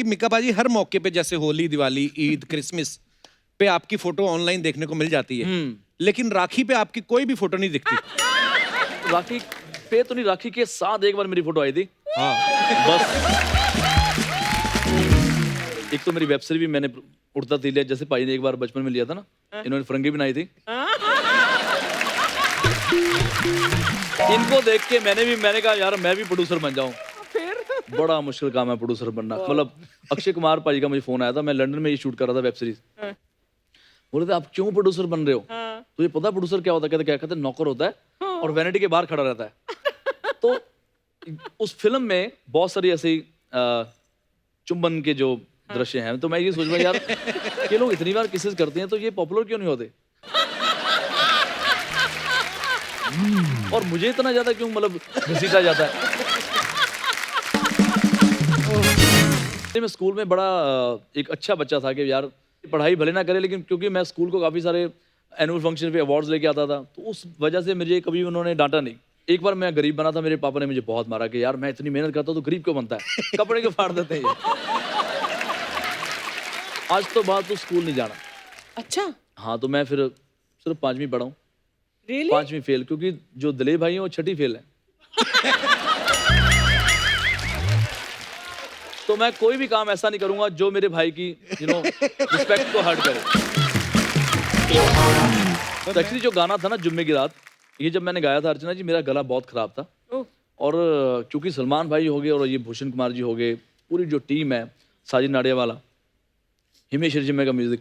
मिका बाजी हर मौके पे जैसे होली, दिवाली, ईद, क्रिसमस पे आपकी फोटो ऑनलाइन देखने को मिल जाती है, लेकिन राखी पे आपकी कोई भी फोटो नहीं दिखती। राखी पे तो नहीं, राखी के साथ एक बार मेरी फोटो आई थी। हाँ बस एक तो मेरी वेब सीरीज भी मैंने उड़ता तिलिया जैसे भाई ने एक बार बचपन में लिया था ना, इन्होंने फरंगी बनाई थी। इनको देख के मैंने कहा यार मैं भी प्रोड्यूसर बन जाऊं। बड़ा मुश्किल काम है प्रोड्यूसर बनना। मतलब अक्षय कुमार भाई का मुझे फोन आया था, मैं लंदन में ये शूट कर रहा था वेब सीरीज। बोले थे आप क्यों प्रोड्यूसर बन रहे हो? तुझे पता प्रोड्यूसर क्या होता है? कहते नौकर होता है और वैनिटी के बाहर खड़ा रहता है। तो उस फिल्म में बहुत सारी ऐसी चुंबन के जो दृश्य हैं, तो मैं ये सोच रहा यार ये लोग इतनी बार किसेस करते हैं तो ये पॉपुलर क्यों नहीं होते? और मुझे इतना ज्यादा क्यों मतलब घसीटा जाता है? मैं स्कूल में बड़ा एक अच्छा बच्चा था कि यार पढ़ाई भले ना करे, लेकिन क्योंकि मैं स्कूल को काफी सारे एनुअल फंक्शन पे अवार्ड्स लेके आता था, तो उस वजह से मुझे कभी उन्होंने डांटा नहीं। एक बार मैं गरीब बना था, मेरे पापा ने मुझे बहुत मारा कि यार मैं इतनी मेहनत करता हूँ तो गरीब क्यों बनता है, कपड़े क्यों फाड़ देते हैं ये। आज तो बात तो स्कूल नहीं जाना। अच्छा हाँ, तो मैं फिर सिर्फ 5वीं पढ़ा हूँ। really? 5वीं फेल, क्योंकि जो दिलीप भाई है वो 6ठी फेल है। तो मैं कोई भी काम ऐसा नहीं करूंगा जो मेरे भाई की रिस्पेक्ट को हर्ट करे। तो एक्चुअली जो गाना था ना जुम्मे की रात, ये जब मैंने गाया था अर्चना जी, मेरा गला बहुत खराब था। और क्योंकि सलमान भाई हो गए और ये भूषण कुमार जी हो गए, पूरी जो टीम है, साजिद नाडियावाला, हिमेश रेशमिया का म्यूजिक,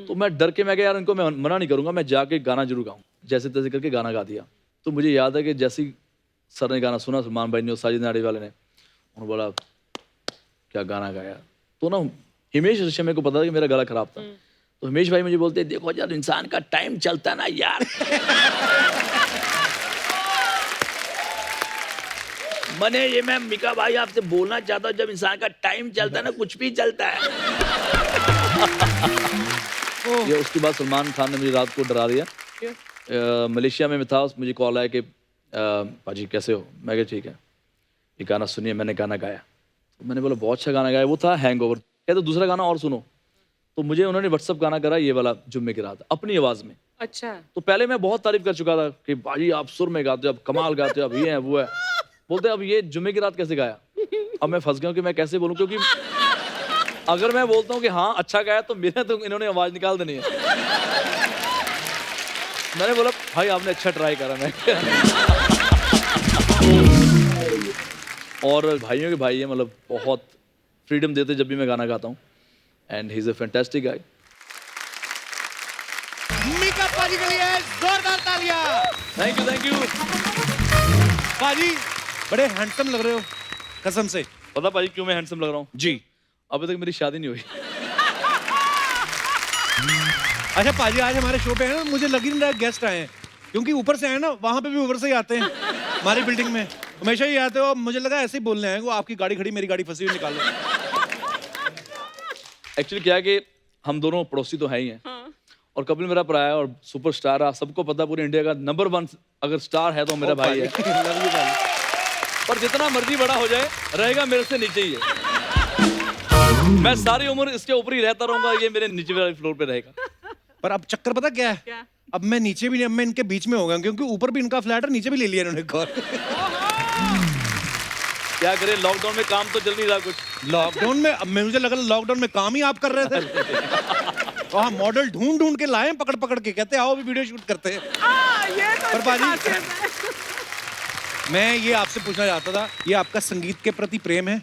तो मैं डर के मैं कहा यार इनको मैं मना नहीं करूंगा, मैं जाके गाना जरूर गाऊं। जैसे तैसे करके गाना गा दिया। तो मुझे याद है कि जैसे ही सर ने गाना सुना, सलमान भाई ने और साजिद नाडियावाला ने, उन्होंने बोला क्या गाना गाया। तो ना हिमेश रेशमिया को पता था कि मेरा गला खराब था, तो हिमेश भाई मुझे बोलते देखो यार इंसान का टाइम चलता ना यार। मैंने ये मैं मिका भाई आपसे बोलना चाहता हूँ, जब इंसान का टाइम चलता है ना कुछ भी चलता है। ये उसके बाद सलमान खान ने मुझे रात को डरा दिया। मलेशिया में मैं था, मुझे कॉल आया कि पाजी कैसे हो? मैं कहा ठीक है, ये गाना सुनिए। मैंने गाना गाया, तो मैंने बोला बहुत अच्छा गाना गाया। वो था हैंगओवर। कहते तो दूसरा गाना और सुनो। तो मुझे उन्होंने व्हाट्सअप गाना करा ये वाला जुम्मे की रात अपनी आवाज में। अच्छा। तो पहले मैं बहुत तारीफ कर चुका था कि भाई आप सुर में गाते हो, आप कमाल गाते हो, अब ये है वो है। बोलते अब ये जुम्मे की रात कैसे गाया? अब मैं फंस गया हूं कि मैं कैसे बोलूं, क्योंकि अगर मैं बोलता हूं कि हाँ अच्छा गाया तो मेरे तो इन्होंने आवाज निकाल देनी है। मैंने बोला भाई आपने अच्छा ट्राई करा। मैं और भाइयों के भाई है, मतलब बहुत फ्रीडम देते जब भी मैं गाना गाता हूँ। And he is a fantastic guy. Mika paaji के लिए जोरदार तालियां। Thank you thank you. Paaji बड़े हैंडसम लग रहे हो कसम से। पता भाई क्यों मैं हैंडसम लग रहा हूँ? जी। अभी तक मेरी शादी नहीं हुई। अच्छा पाजी आज हमारे शो पे है ना, मुझे लग ही नहीं रहा गेस्ट आए हैं, क्योंकि ऊपर से आए ना, वहां पे भी ऊपर से ही आते हैं। हमारी बिल्डिंग में हमेशा ही आते हो। मुझे लगा ऐसे ही बोलने आए वो आपकी गाड़ी खड़ी, मेरी गाड़ी फंसी हुई, निकालो। एक्चुअली क्या है कि हम दोनों पड़ोसी तो है ही हैं। और कपिल मेरा भरा है और सुपरस्टार है, सबको पता पूरे इंडिया का नंबर 1 अगर स्टार है तो मेरा भाई है। लव यू भाई। पर जितना मर्जी बड़ा हो जाए रहेगा मेरे से नीचे ही है। मैं सारी उम्र इसके ऊपर ही रहता रहूंगा, ये मेरे नीचे वाले फ्लोर पे रहेगा। पर अब चक्कर पता क्या है? क्या? अब मैं नीचे भी नहीं, अब मैं इनके बीच में हो गया, क्योंकि ऊपर भी इनका फ्लैट है, नीचे भी ले लिया इन्होंने घर। क्या करें, लॉकडाउन में काम तो चल नहीं रहा कुछ। लॉकडाउन में अब मुझे लगा लॉकडाउन में काम ही आप कर रहे थे। वहाँ मॉडल ढूंढ ढूंढ के लाए पकड़ पकड़ के, कहते आओ भी वीडियो शूट करते हैं। ये तो पर बाजी मैं ये आपसे पूछना चाहता था, ये आपका संगीत के प्रति प्रेम है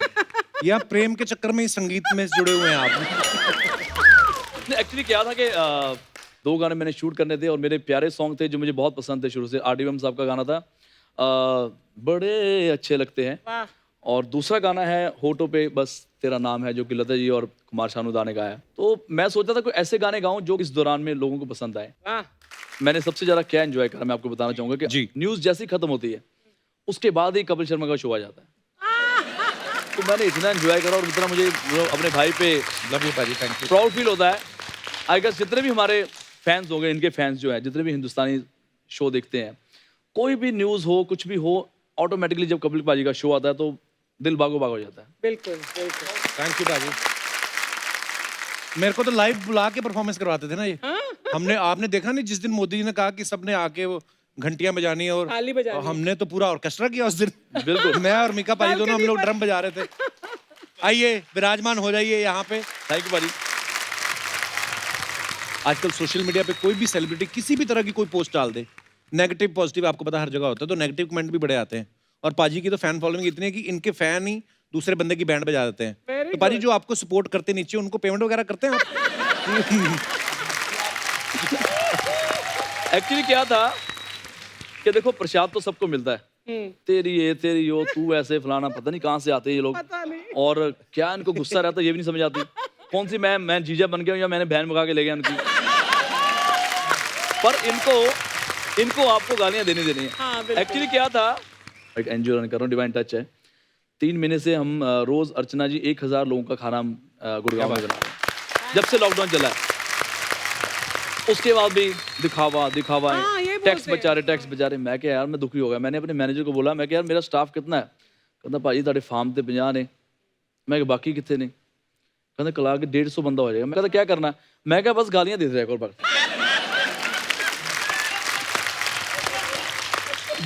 या प्रेम के चक्कर में ही संगीत में जुड़े हुए हैं आप? एक्चुअली क्या था कि 2 गाने मैंने शूट करने थे और मेरे प्यारे सॉन्ग थे जो मुझे बहुत पसंद थे शुरू से। RDM साहब का गाना था बड़े अच्छे लगते हैं, वाह। और दूसरा गाना है होठों पे बस तेरा नाम है, जो कि लता जी और कुमार शानूदा ने गाया। तो मैं सोचा था कोई ऐसे गाने गाऊं जो इस दौरान में लोगों को पसंद आए। वाह। मैंने सबसे ज्यादा क्या एंजॉय करा मैं आपको बताना चाहूंगा कि जी। न्यूज जैसी खत्म होती है उसके बाद ही कपिल शर्मा का शो आ जाता है। तो मैंने इतना एंजॉय करा और इतना मुझे अपने भाई पे लव यू पाजी, थैंक यू। प्राउड फील होता है। आई गेस जितने भी हमारे फैंस हो गए, इनके फैंस जो है, जितने भी हिंदुस्तानी शो देखते हैं, कोई भी न्यूज़ हो कुछ भी हो, ऑटोमेटिकली जब कपिल पाजी का शो आता है तो दिल बागो बाग हो जाता है। बिल्कुल बिल्कुल। थैंक यू पाजी। मेरे को तो लाइव बुला के परफॉर्मेंस करवाते थे ना ये। हमने आपने देखा नहीं जिस दिन मोदी जी ने कहा कि सबने आके वो घंटियां बजानी है और ताली बजानी है। हमने तो पूरा ऑर्केस्ट्रा किया उस दिन। बिल्कुल। मैं और मिका पाजी दोनों हम लोग ड्रम बजा रहे थे। आइए विराजमान हो जाइए यहाँ पे। थैंक यू भाजी। आजकल सोशल मीडिया पे कोई भी सेलिब्रिटी किसी भी तरह की कोई पोस्ट डाल दे, नेगेटिव पॉजिटिव आपको पता हर जगह होता है, तो नेगेटिव कमेंट भी बड़े आते हैं। और पाजी की तो फैन फॉलोइंग इतनी है कि इनके फैन ही दूसरे बंदे की बैंड बजा देते हैं। Very तो पाजी जो आपको सपोर्ट करते नीचे उनको पेमेंट वगैरह करते हैं आप? एक्चुअली क्या था कि देखो प्रसाद तो सबको मिलता है, तेरी ये तेरी यो, तू ऐसे फलाना, पता नहीं कहाँ से आते हैं ये लोग। पता नहीं। और क्या इनको गुस्सा रहता है ये भी नहीं समझ आती। कौन सी मैं जीजा बन गया हूँ या मैंने बहन भगा के ले गया इनकी। पर इनको आपको गालियां देनी है। हाँ, बिल्कुल। एक्चुअली क्या था, एक एनजीओ रन कर रहा हूँ, डिवाइन टच है। 3 महीने से हम रोज अर्चना जी 1000 लोगों का खाना गुड़गांव में बना रहे हैं। जब से लॉकडाउन चला है उसके बाद भी दिखावा हाँ, ये है, बोलते टैक्स बचा रहे। मैं क्या यार, मैं दुखी हो गया। मैंने अपने मैनेजर को बोला, मैं क्या यार मेरा स्टाफ कितना है? कहता भाजी ਤੁਹਾਡੇ फार्म ਤੇ 50 ने। मैं क्या बाकी कितने ने? कहता कला के 150 बंदा हो जाएगा। मैं कहता क्या करना? मैं क्या बस गालियां देते रहे करो।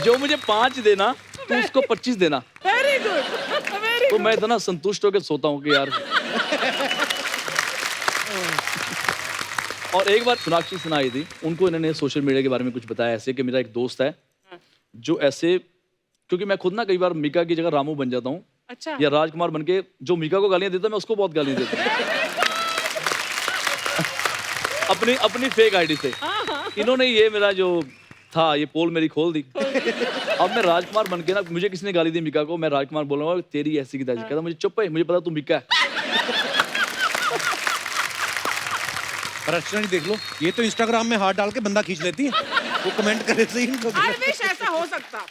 जो मुझे 5 देना तो उसको 25 देना। वेरी गुड, वेरी तो मैं इतना संतुष्ट होकर सोता हूँ कि यार। और एक बार सोनाक्षी सिन्हा आई थी, उनको इन्होंने सोशल मीडिया के बारे में कुछ बताया ऐसे कि मेरा एक दोस्त है जो ऐसे, क्योंकि मैं खुद ना कई बार मीका की जगह रामू बन जाता हूँ अच्छा। या राजकुमार बन के जो मीका को गालियां देता मैं उसको बहुत गालियां देता अपनी फेक आईडी से। इन्होंने ये मेरा जो था ये पोल मेरी खोल दी। अब मैं राजकुमार बन के ना, मुझे किसी ने गाली दी मीका को, मैं राजकुमार बोल रहा हूँ तेरी ऐसी की तैसी। कहता मुझे चुप है, मुझे पता तू मीका है। पर अर्चना जी देख लो, ये तो इंस्टाग्राम में हाथ डाल के बंदा खींच लेती है, वो कमेंट करे से ही इनको। I wish ऐसा हो सकता।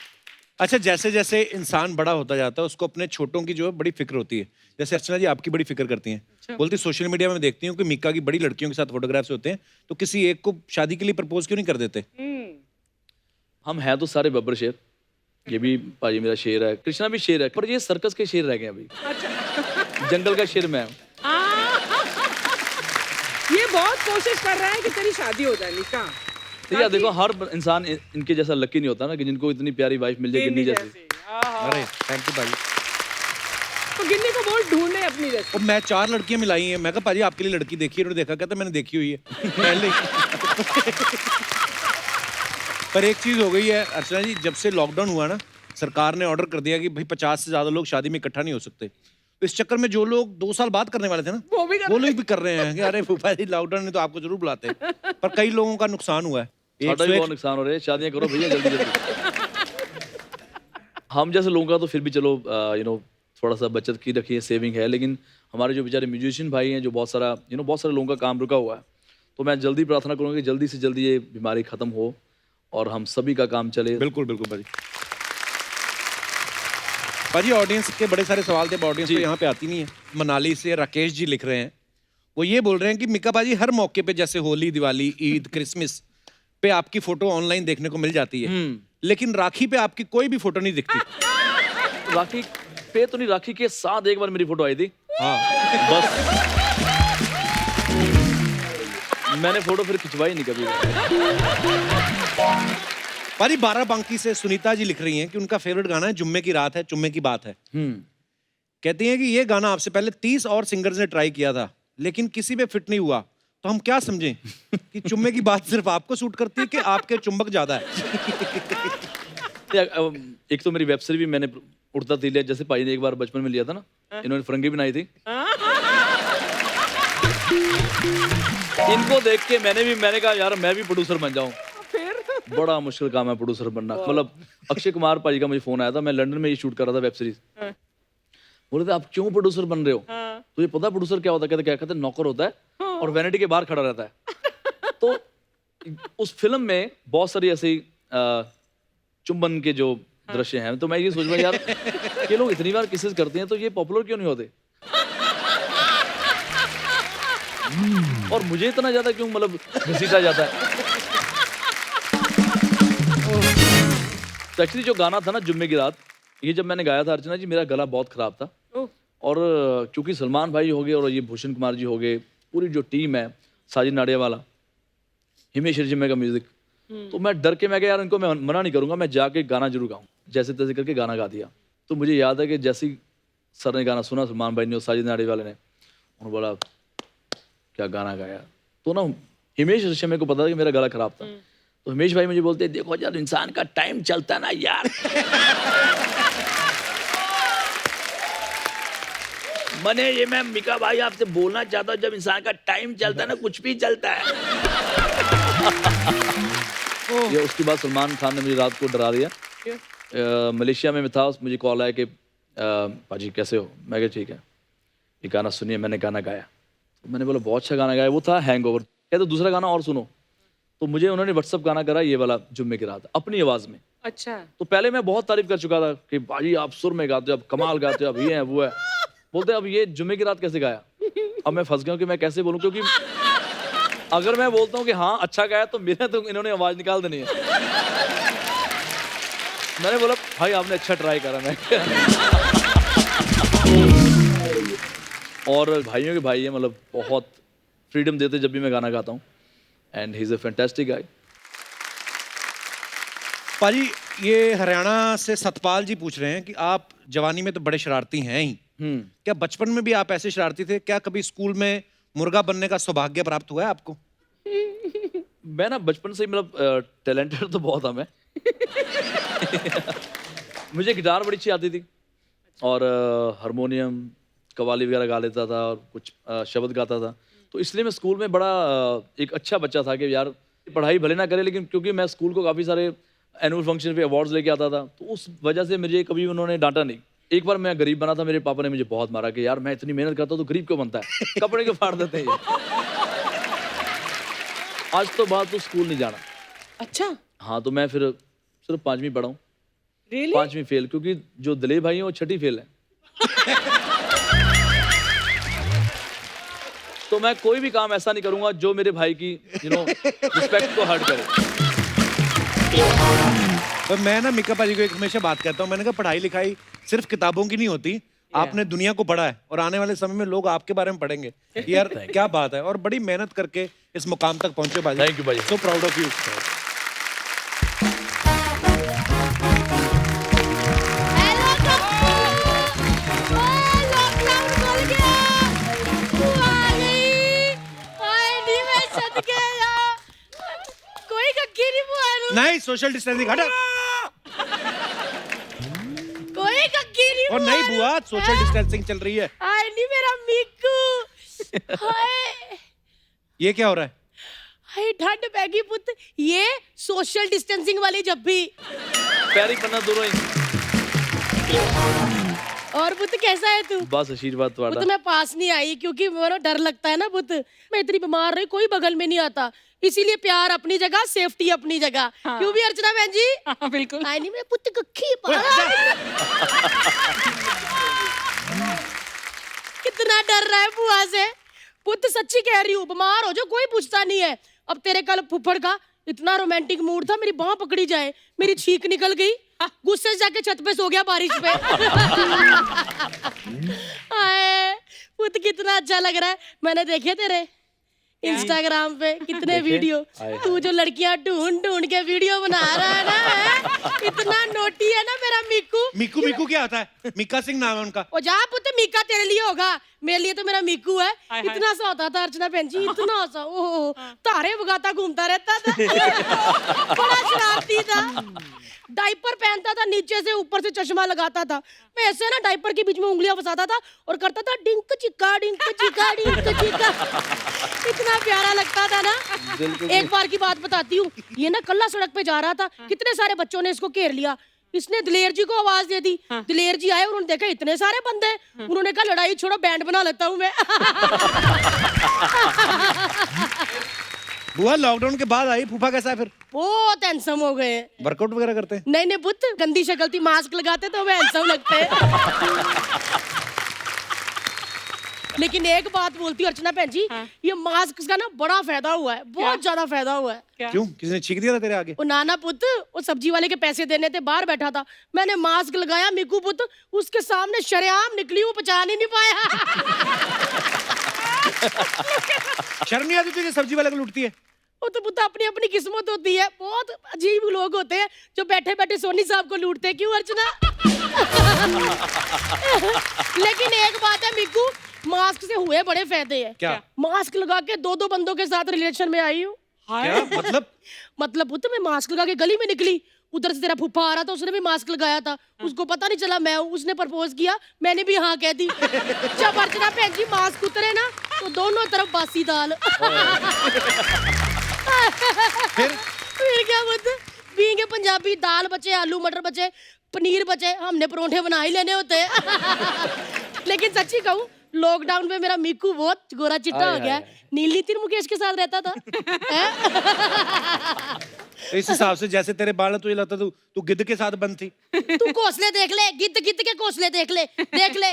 अच्छा, जैसे जैसे इंसान बड़ा होता जाता है उसको अपने छोटों की जो है बड़ी फिक्र होती है। जैसे अर्चना जी आपकी बड़ी फिक्र करती हैं। बोलती सोशल मीडिया में देखती हूँ कि मीका की बड़ी लड़कियों के साथ फोटोग्राफ्स होते हैं, तो किसी एक को शादी के लिए प्रपोज क्यों नहीं कर देते? हम हैं तो सारे बब्बर शेर, ये भी पाजी मेरा शेर है, कृष्णा भी शेर है, पर ये सर्कस के शेर रह गए अभी। जंगल का शेर मैं हूँ। ये बहुत कोशिश कर रहा है कि तेरी शादी हो जाए निका। तो यार देखो, हर इंसान इनके जैसा लकी नहीं होता ना कि जिनको इतनी प्यारी वाइफ मिल जाए गिन्नी जैसी। अरे थैंक यू भाई। तो गिन्नी को बोल ढूंढे अपनी जैसी। और मैं 4 लड़कियां मिलाई हैं, मैं कहा पाजी आपके लिए लड़की देखी है? देखा, कहता मैंने देखी हुई है पहले। पर एक चीज हो गई है अर्चना जी, जब से लॉकडाउन हुआ ना, सरकार ने ऑर्डर कर दिया कि भाई 50 से ज्यादा लोग शादी में इकट्ठा नहीं हो सकते। तो इस चक्कर में जो लोग 2 साल बाद करने वाले थे ना, वो लोग भी कर रहे हैं कि अरे फूफा जी लॉकडाउन में तो आपको जरूर बुलाते हैं। पर कई लोगों का नुकसान हुआ है। साਡਾ भी बहुत नुकसान हो रहा है। शादियां करो भैया जल्दी जल्दी। हम जैसे लोगों का तो फिर भी चलो थोड़ा सा बचत की रखी है, सेविंग है, लेकिन हमारे जो बेचारे म्यूजिशियन भाई हैं जो बहुत सारे लोगों का काम रुका हुआ है, तो मैं जल्दी प्रार्थना करूँगा कि जल्दी से जल्दी ये बीमारी खत्म हो और हम सभी का काम चले। बिल्कुल बिल्कुल भाजी। भाजी ऑडियंस के बड़े सारे सवाल थे, ऑडियंस तो यहाँ पे आती नहीं है। मनाली से राकेश जी लिख रहे हैं, वो ये बोल रहे हैं कि मिका भाजी हर मौके पे जैसे होली, दिवाली, ईद, क्रिसमस पे आपकी फोटो ऑनलाइन देखने को मिल जाती है, लेकिन राखी पे आपकी कोई भी फोटो नहीं दिखती। राखी पे तो नहीं, राखी के साथ एक बार मेरी फोटो आई थी। हाँ बस मैंने फोटो फिर खिंचवाई नहीं कभी। भाजी 12 से सुनीता जी लिख रही हैं कि उनका फेवरेट गाना है जुम्मे की रात है चुम्मे की बात है। कहती हैं कि ये गाना आपसे पहले 30 और सिंगर्स ने ट्राई किया था, लेकिन किसी पे फिट नहीं हुआ, तो हम क्या समझें कि चुम्मे की बात सिर्फ आपको सूट करती है कि आपके चुंबक ज्यादा है? एक तो मेरी वेब सीरीज भी मैंने उड़ता तिलिया जैसे भाई ने एक बार बचपन में लिया था ना, इन्होंने फरंगी बनाई थी। इनको देख के मैंने कहा यार मैं भी प्रोड्यूसर बन जाऊं। बड़ा मुश्किल काम है प्रोड्यूसर बनना। मतलब अक्षय कुमार भाई का मुझे फोन आया था, मैं लंदन में ये शूट कर रहा था वेब सीरीज। बोले थे आप क्यों प्रोड्यूसर बन रहे हो? तो ये पता प्रोड्यूसर क्या होता है? कहते नौकर होता है और वैनिटी के बाहर खड़ा रहता है। तो उस फिल्म में बहुत सारी ऐसी चुंबन के जो दृश्य हैं, तो मैं ये सोच रहा यार ये लोग इतनी बार किसेस करते हैं तो ये पॉपुलर क्यों नहीं होते? और मुझे इतना ज्यादा क्यों मतलब घसीटा जाता है? तो एक्चुअली जो गाना था ना जुम्मे की रात, ये जब मैंने गाया था अर्चना जी, मेरा गला बहुत खराब था। और क्योंकि सलमान भाई हो गए और ये भूषण कुमार जी हो गए, पूरी जो टीम है, साजिद नाडियावाला, हिमेश रेशमिया का म्यूजिक, तो मैं डर के मैं कहा यार इनको मैं मना नहीं करूंगा, मैं जाके गाना जरूर गाऊँ। जैसे तैसे करके गाना गा दिया। तो मुझे याद है कि जैसे ही सर ने गाना सुना, सलमान भाई ने और साजिद नाडियावाला ने, उन्होंने बोला क्या गाना गाया। तो ना हिमेश रेशमिया को पता था कि मेरा गला खराब था, तो हिमेश भाई मुझे बोलते देखो यार इंसान का टाइम चलता है ना यार। मैंने ये मैं मिका भाई आपसे बोलना चाहता हूँ, जब इंसान का टाइम चलता है ना कुछ भी चलता है। ये उसके बाद सलमान खान ने मुझे रात को डरा दिया। मलेशिया में मैं था, मुझे कॉल आया कि पाजी कैसे हो। मैं कहा ठीक है, ये गाना सुनिए। मैंने गाना गाया, तो मैंने बोला बहुत अच्छा गाना गाया। वो था हैंगओवर। कहते दूसरा गाना और सुनो। तो मुझे उन्होंने व्हाट्सअप गाना करा, ये वाला जुम्मे की रात, अपनी आवाज़ में। अच्छा। तो पहले मैं बहुत तारीफ कर चुका था कि भाजी आप सुर में गाते हो, आप कमाल गाते हो, अब ये है वो है। बोलते अब ये जुम्मे की रात कैसे गाया। अब मैं फंस गया हूँ कि मैं कैसे बोलूँ, क्योंकि अगर मैं बोलता हूँ कि हाँ अच्छा गाया तो मेरे तो इन्होंने आवाज़ निकाल देनी है। मैंने बोला भाई आपने अच्छा ट्राई करा। मैं और भाइयों के भाई है, मतलब बहुत फ्रीडम देते जब भी मैं गाना गाता हूँ। And he is a fantastic guy. Paaji ये हरियाणा से सतपाल जी पूछ रहे हैं कि आप जवानी में तो बड़े शरारती हैं ही, क्या बचपन में भी आप ऐसे शरारती थे? क्या कभी स्कूल में मुर्गा बनने का सौभाग्य प्राप्त हुआ है आपको? मैं ना बचपन से ही मतलब टैलेंटेड तो बहुत था मैं। मुझे गिटार बड़ी अच्छी आती थी और हारमोनियम कव्वाली वगैरह गा लेता था और कुछ शब्द गाता था। तो इसलिए मैं स्कूल में बड़ा एक अच्छा बच्चा था कि यार पढ़ाई भले ना करे, लेकिन क्योंकि मैं स्कूल को काफ़ी सारे एनुअल फंक्शन पे अवार्ड्स लेके आता था, तो उस वजह से मुझे कभी उन्होंने डांटा नहीं। एक बार मैं गरीब बना था, मेरे पापा ने मुझे बहुत मारा कि यार मैं इतनी मेहनत करता हूँ तो गरीब क्यों बनता है, कपड़े क्यों फाड़ देते हैं ये। आज तो बात तो स्कूल नहीं जाना। अच्छा। हाँ, तो मैं फिर सिर्फ 5वीं पढ़ा हूँ। Really? 5वीं फेल, क्योंकि जो दलेर भाई हैं वो 6ठी फेल है। तो मैं कोई भी काम ऐसा नहीं करूंगा जो मेरे भाई की रिस्पेक्ट को हर्ट करे। पर मैं ना मिका पाजी को एक हमेशा बात कहता हूँ, मैंने कहा पढ़ाई लिखाई सिर्फ किताबों की नहीं होती, आपने दुनिया को पढ़ा है और आने वाले समय में लोग आपके बारे में पढ़ेंगे। यार क्या बात है, और बड़ी मेहनत करके इस मुकाम तक पहुंचे पाजी। थैंक यू भाई। So proud of you. नहीं, सोशल डिस्टेंसिंग हटा। कोई कक्की नहीं और नहीं बुआ, सोशल डिस्टेंसिंग चल रही है। हाय नहीं मेरा मिक्कू। हाय ये क्या हो रहा है? हाय ठंड पैगी पुत, ये सोशल डिस्टेंसिंग वाली जब भी। पैरी पन्ना दोनों ही। और पुत कैसा है तू? बस आशीर्वाद पुत तुम्हारा। मैं पास नहीं आई क्योंकि मेरा डर लगता है ना पुत, मैं इतनी बीमार रही, कोई बगल में नहीं आता, इसीलिए प्यार अपनी जगह, सेफ्टी अपनी जगह। हाँ। क्यों भी अर्चना बहन जी? हाँ, बिल्कुल। आई नहीं मैं पुत कक्की कितना डर रहा है बुआ से। पुत सच्ची कह रही हूँ, बीमार हो जो कोई पूछता नहीं है। अब तेरे कल फुफड़ का इतना रोमांटिक मूड था, मेरी बांह पकड़ी जाए, मेरी छींक निकल गई, गुस्से से जाके छत पे सो गया बारिश पे। आए पुत कितना अच्छा लग रहा है। मैंने देखे तेरे इंस्टाग्राम पे कितने देखे? वीडियो, तू जो लड़कियां ढूंढ ढूंढ के वीडियो बना रहा है ना, इतना नोटी है ना मेरा मिक्कू। मिक्कू मिक्कू क्या होता है? मिक्का सिंह नाम है उनका। ओ जा पुत, मीका तेरे लिए होगा, मेरे लिए तो मेरा मिक्कू है। हाय हाय। इतना सा होता था अर्चना बहन जी, इतना सा, ओह तारे बगाता घूमता रहता था। बड़ा शरारती था, डाइपर पहनता था, नीचे से ऊपर से चश्मा लगाता था। मैं ऐसे ना डाइपर के बीच में उंगलियां फंसाता था और करता था डिंक चिक्का डिंक चिक्का डिंक चिक्का। इतना प्यारा लगता था ना। एक बार की बात बताती हूँ, ये ना कल्ला सड़क पे जा रहा था, कितने सारे बच्चों ने इसको घेर लिया, इसने दिलेर जी को आवाज दे दी। दिलेर जी आए, उन्होंने देखा इतने सारे बंदे, उन्होंने कहा लड़ाई छोड़ो बैंड बना लेता हूँ मैं। बुआ लॉकडाउन के बाद आई, फूफा कैसा है फिर? बहुत हैंडसम हो गए। वर्कआउट वगैरह करते हैं? नहीं नहीं पुत, गंदी शक्ल थी, मास्क लगाते तो मैं हैंडसम लगते। लेकिन एक बात बोलती हूँ अर्चना बहन जी, ये मास्क का ना बड़ा फायदा हुआ है, बहुत ज्यादा फायदा हुआ है। क्या? क्यों, किसी ने छींक दिया था तेरे आगे? वो नाना पुत, वो सब्जी वाले के पैसे देने थे, बाहर बैठा था, मैंने मास्क लगाया, मिकू पुत उसके सामने शरेआम निकली, वो पहचान ही नहीं पाया। शर्म नहीं आती तुझे सब्जी वाले को लूटती है? वो तो पुत्र अपनी अपनी किस्मत होती है। बहुत अजीब लोग होते हैं जो बैठे बैठे सोनी साहब को लूटते हैं। क्यों अर्चना? लेकिन एक बात है मिक्कू, मास्क से हुए बड़े फायदे हैं। क्या? मास्क लगा के 2-2 बंदों के साथ रिलेशन में आई हूँ। क्या मतलब पुत्र मैं मास्क लगा के गली में निकली, उधर से तेरा फूफा आ रहा था, उसने भी मास्क लगाया था, उसको पता नहीं चला मैं हूँ, उसने प्रपोज किया, मैंने भी हाँ कह दी। जब अर्चना बहन जी मास्क उतरे ना तो दोनों तरफ बासी दाल। फिर क्या बोलते, बीइंग पंजाबी, दाल बचे, आलू मटर बचे, पनीर बचे, हमने परोंठे बना ही लेने होते हैं। लेकिन सच्ची कहूँ, लॉकडाउन में मेरा मिक्कू बहुत गोरा चिट्टा हो गया। नील नितिन मुकेश के साथ रहता था। इस हिसाब से जैसे तेरे बाल है, तुझे लगता तू गिद्ध के साथ बंद थी। तू घोंसले देख ले, गिद्ध गिद्ध के घोंसले देख ले, देख ले।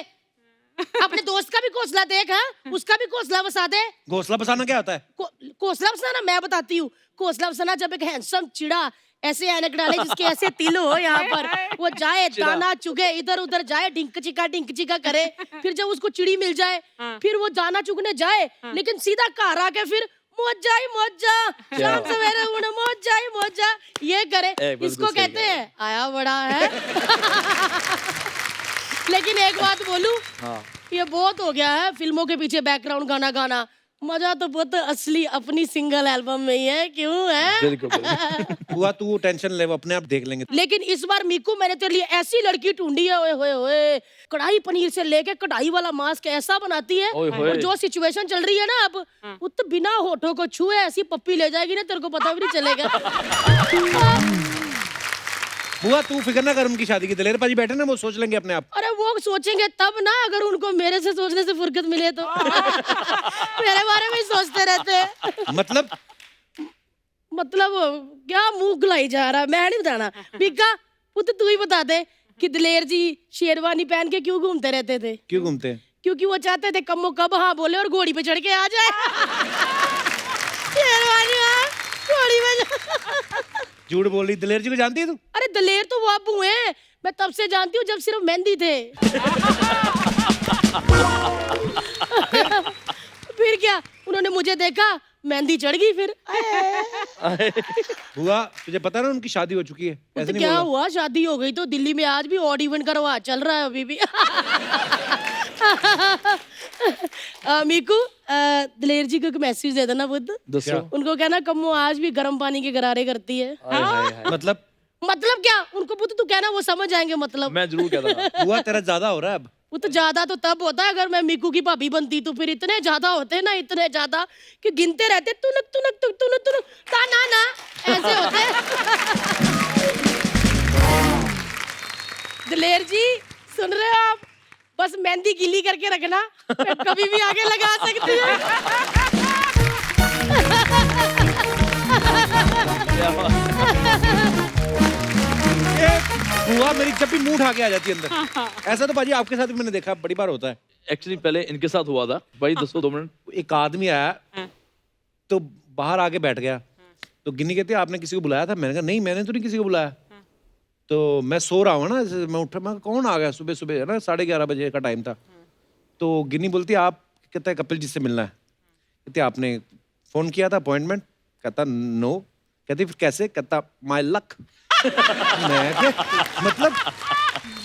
अपने दोस्त का भी घोंसला देख, हाँ, उसका भी घोंसला बसा दे। घोंसला बसाना क्या होता है? घोंसला बसाना मैं बताती हूँ। घोंसला बसाना जब एक हैंडसम चिड़ा ऐसे ऐनक डाले जिसके ऐसे तिल हो यहाँ पर, वो जाए दाना चुगे, इधर उधर जाए, ढिंक चिका करे, फिर जब उसको चिड़ी मिल जाए, फिर वो दाना चुगने जाए, लेकिन सीधा घर आके फिर मौजा ही मौजा, शाम सवेरे उन्हें मौजा ही मौजा, ये करे। इसको कहते हैं आया बड़ा है। लेकिन एक बात बोलूं, ये बहुत हो गया है फिल्मों के पीछे बैकग्राउंड गाना गाना। मजा तो बहुत असली अपनी सिंगल एल्बम में ही है। क्यों है? बिल्कुल। हुआ तू टेंशन ले, वो अपने आप देख लेंगे। लेकिन इस बार मिक्कू मैंने तेरे लिए ऐसी लड़की ढूंढी है, ओए होए होए, कढ़ाई पनीर से लेके कढ़ाई वाला मास्क ऐसा बनाती है, और जो सिचुएशन चल रही है ना अब, वो तो बिना होठों को छुए ऐसी पप्पी ले जाएगी ना, तेरे को पता भी नहीं चलेगा। बुआ तू फिक्र ना कर उनकी शादी की, दलेर पाजी बैठे ना, वो सोच लेंगे अपने आप। अरे वो सोचेंगे तब ना, अगर उनको मेरे से सोचने से फुर्सत मिले तो। मेरे बारे में ही सोचते रहते हैं। मतलब क्या मुंह गुलाई जा रहा है, मैं नहीं बताना। बिग्गा पुत्र तू ही बता दे कि दलेर जी शेरवानी पहन के क्यों घूमते रहते थे? क्यों घूमते हैं? क्योंकि वो चाहते थे कम्मो कब हाँ बोले और घोड़ी पे चढ़ के आ जाए। शेरवानी घोड़ी पे। झूठ बोल रही। दलेर जी को जानती है तू? अरे दलेर तो वो अबू हैं, मैं तब से जानती हूँ जब सिर्फ मेहंदी थे। फिर क्या, उन्होंने मुझे देखा, मेहंदी चढ़ गई फिर। बुआ तुझे पता ना उनकी शादी हो चुकी है? तो क्या हुआ, शादी हो गई तो दिल्ली में आज भी ऑड इवेंट करवा चल रहा है अभी भी। मीकू दलेर जी को एक मैसेज दे देना बुद्ध। उनको कहना कम्मो आज भी गर्म पानी के गरारे करती है। मतलब क्या, उनको बुद्ध तू कहना, वो समझ आएंगे। मतलब मैं जरूर कहता। बुआ तेरा ज्यादा हो रहा है अब। वो तो ज्यादा तो तब होता है अगर मैं मीकू की भाभी बनती, तो फिर इतने ज्यादा होते ना, इतने ज्यादा कि गिनते रहते, तुनक तुनक तुनक तुनक तुनक ता ना ना ऐसे होते। दलेर जी सुन रहे हो आप, बस मेहंदी गीली करके रखना, मैं कभी भी आगे लगा सकती हूँ। बुआ मेरी जब भी मूड आके आ जाती है अंदर। ऐसा तो बाजी आपके साथ भी मैंने देखा बड़ी बार होता है। एक्चुअली पहले इनके साथ हुआ था भाई। 2 मिनट। एक आदमी आया तो बाहर आके बैठ गया, तो गिन्नी कहती है आपने किसी को बुलाया था? मैंने कहा नहीं मैंने तो नहीं किसी को बुलाया। तो मैं सो रहा हूँ ना, मैं उठा, मैं कौन आ गया सुबह सुबह, है ना 11:30 बजे का टाइम था। तो गिन्नी बोलती है आप, कहता है कपिल जी से मिलना है। कहते आपने फोन किया था अपॉइंटमेंट? कहता नो। कहती फिर कैसे? कहता माय लक। मैं मतलब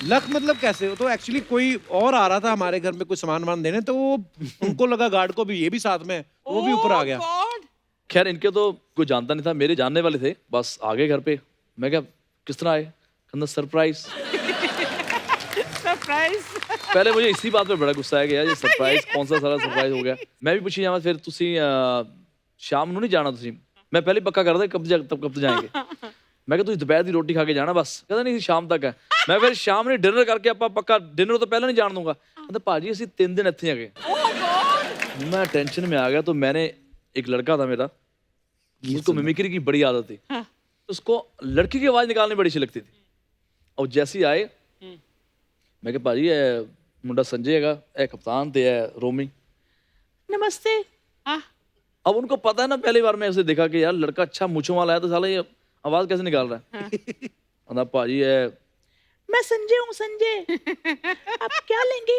लक मतलब कैसे? तो एक्चुअली कोई और आ रहा था हमारे घर में कोई सामान वामान देने, तो वो उनको लगा गार्ड को भी ये भी साथ में, वो भी ऊपर आ गया। खैर इनके तो कोई जानता नहीं था, मेरे जानने वाले थे, बस आ गए घर पे। मैं क्या किस तरह आए? कहना सरप्राइज। सरप्राइज। पहले मुझे इसी बात पे बड़ा गुस्सा आया कि यार ये सरप्राइज कौन सा सारा सरप्राइज हो गया। मैं भी पूछी जावा फिर तुसी शाम ਨੂੰ नहीं जाना तुसी? मैं पहले पक्का कर दे कब जाएंगे। मैं कहा तुसी दोपहर ਦੀ ਰੋਟੀ ਖਾ ਕੇ ਜਾਣਾ बस। कहता नहीं शाम तक है। मैं फिर शाम ने डिनर करके ਆਪਾਂ पक्का डिनर तो पहले नहीं जान दूंगा। कहता भाजी ਅਸੀਂ 3 दिन ਇੱਥੇ ਹੈਗੇ। मैं टेंशन में आ गया। तो मैंने एक लड़का था मेरा, उसको मिमिक्री की बड़ी आदत थी। उसको लड़की की आवाज निकालनी बड़ी अच्छी लगती थी। और जैसे ही आए मैं कहा भाजी मुंडा संजय हैगा, कप्तान ते है रोमी, नमस्ते। अब उनको पता है ना, पहली बार मैं उसे देखा कि यार लड़का अच्छा मूंछों वाला है, तो साला ये आवाज कैसे निकाल रहा है। भाजी है मैं संजय हूँ। संजय आप क्या लेंगे?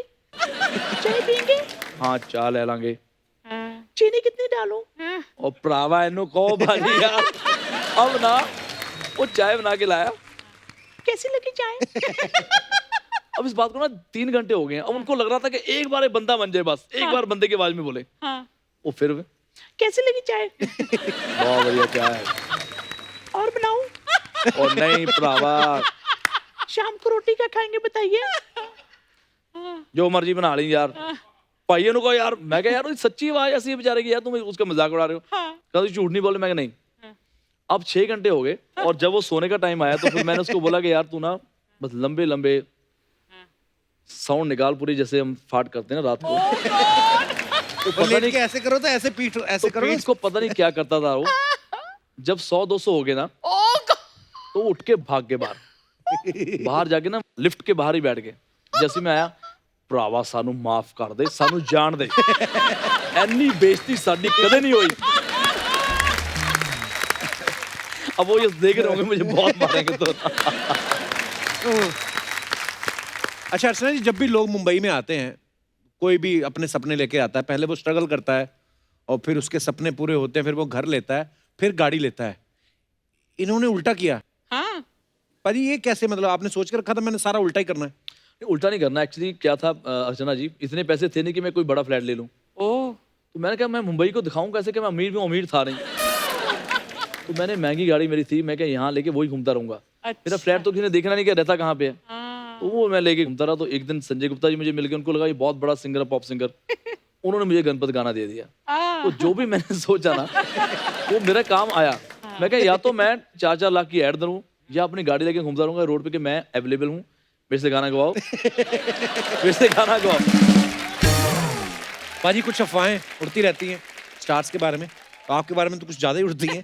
चाय पियेंगे? हाँ चाय ले लेंगे। चीनी कितनी डालूं? और प्रावा इन्हों को भाई यार, अब ना वो चाय बना के लाया, कैसी लगी चाय? अब इस बात को ना 3 घंटे हो गए हैं, अब उनको लग रहा था कि एक बार एक बंदा बन जाए, बस एक बार बंदे की आवाज में बोले। वो फिर कैसी लगी चाय? बहुत बढ़िया चाय, और बनाऊं? और नहीं प्रावा, शाम को रोटी क्या खाएंगे बताइए? जो मर्जी बना ली यार। भाइयों ने कहा यार, मैं कहा यार सच्ची आवाज ऐसी है बेचारे की यार, तुम उसका मजाक उड़ा रहे हो। कहते झूठ नहीं बोले, मैं नहीं। अब 6 घंटे हो गए और जब वो सोने का टाइम आया तो फिर मैंने उसको बोला कि यार तू ना बस लंबे लंबे साउंड निकाल, पूरी जैसे हम फाट करते हैं ना रात को। तो पता नहीं ऐसे करो तो ऐसे पीठ ऐसे तो करो। इसको पता नहीं क्या करता था वो। जब 100-200 हो गए ना तो उठ के भाग के बाहर जाके ना लिफ्ट के बाहर ही बैठ गए। जैसे मैं आया, भरावा सानू माफ कर दे, सानू जान दे, एनी बेइज्जती साडी कदे नहीं हुई। अब वो ये देख रहे होंगे मुझे बहुत मारेंगे तो। अच्छा अर्चना जी, जब भी लोग मुंबई में आते हैं, कोई भी अपने सपने लेके आता है, पहले वो स्ट्रगल करता है और फिर उसके सपने पूरे होते हैं, फिर वो घर लेता है, फिर गाड़ी लेता है। इन्होंने उल्टा किया। हाँ। पर ये कैसे, मतलब आपने सोच के रखा था मैंने सारा उल्टा ही करना है? उल्टा नहीं करना, एक्चुअली क्या था अर्चना जी, इतने पैसे थे नहीं कि मैं कोई बड़ा फ्लैट ले लूं। ओह। तो मैंने कहा मैं मुंबई को दिखाऊं कैसे कि मैं अमीर भी हूं, अमीर था नहीं। तो मैंने महंगी गाड़ी मेरी थी, मैं क्या यहाँ लेके वही घूमता रहूंगा। मेरा फ्लैट तो किसी ने देखना नहीं कि रहता कहाँ पे है। तो वो मैं लेके घूमता रहा। तो एक दिन संजय गुप्ता जी मुझे मिल गए, उनको लगा ये बहुत बड़ा सिंगर है, पॉप सिंगर। उन्होंने मुझे गणपत गाना दे दिया। तो जो भी मैंने सोचा ना वो मेरा काम आया। मैं क्या या तो मैं 4-4 लाख की ऐड दूं या अपनी गाड़ी लेके घूमता रहूंगा रोड पे कि मैं अवेलेबल हूँ, मेरे से गाना गवाओ, मेरे से गाना गवाओ। पाजी कुछ अफवाहें उड़ती रहती हैं स्टार्स के बारे में, तो आपके बारे में तो कुछ ज्यादा ही उड़ती हैं।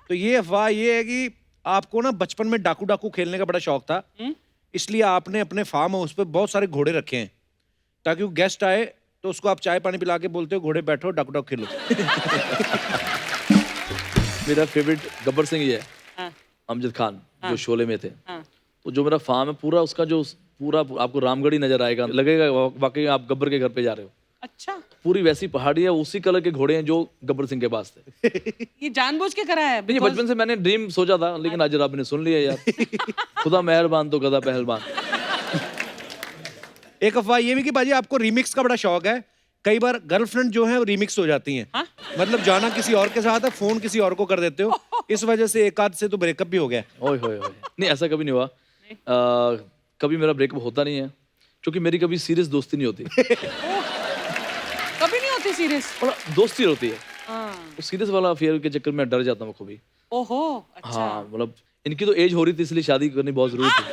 तो ये अफवाह ये है कि आपको ना बचपन में डाकू डाकू खेलने का बड़ा शौक था, इसलिए आपने अपने फार्म हाउस पे बहुत सारे घोड़े रखे हैं ताकि वो गेस्ट आए तो उसको आप चाय पानी पिला के बोलते हो घोड़े बैठो डाकू डाकू खेलो। मेरा फेवरेट गब्बर सिंह ही है, अमजद खान जो शोले में थे। तो जो मेरा फार्म है पूरा, उसका जो पूरा आपको रामगढ़ ही नजर आएगा, लगेगा वाकई आप गब्बर के घर पे जा रहे हो। अच्छा। पूरी वैसी पहाड़ी है, उसी कलर के घोड़े हैं जो गब्बर सिंह के पास थे। ये जानबूझ के करा है? नहीं, बचपन से मैंने ड्रीम सोचा था, लेकिन आज रब ने सुन लिया यार। खुदा मेहरबान तो गधा पहलवान। एक अफवाह ये भी कि बाजी आपको रीमिक्स का बड़ा शौक है, कई बार गर्लफ्रेंड जो है वो रीमिक्स हो जाती हैं। मतलब जाना किसी और के साथ है, फोन किसी और को कर देते हो, इस वजह से एक आध से तो ब्रेकअप भी हो गया। ओए होए होए, नहीं ऐसा कभी नहीं हुआ। कभी मेरा ब्रेकअप होता नहीं है क्योंकि मेरी कभी सीरियस दोस्ती नहीं होती। कभी नहीं होती सीरियस? दोस्ती होती है, तो सीरियस वाला अफेयर के चक्कर में डर जाता हूँ कभी। ओहो, अच्छा। हाँ, मतलब इनकी तो एज हो रही थी इसलिए शादी करनी बहुत जरूरी थी।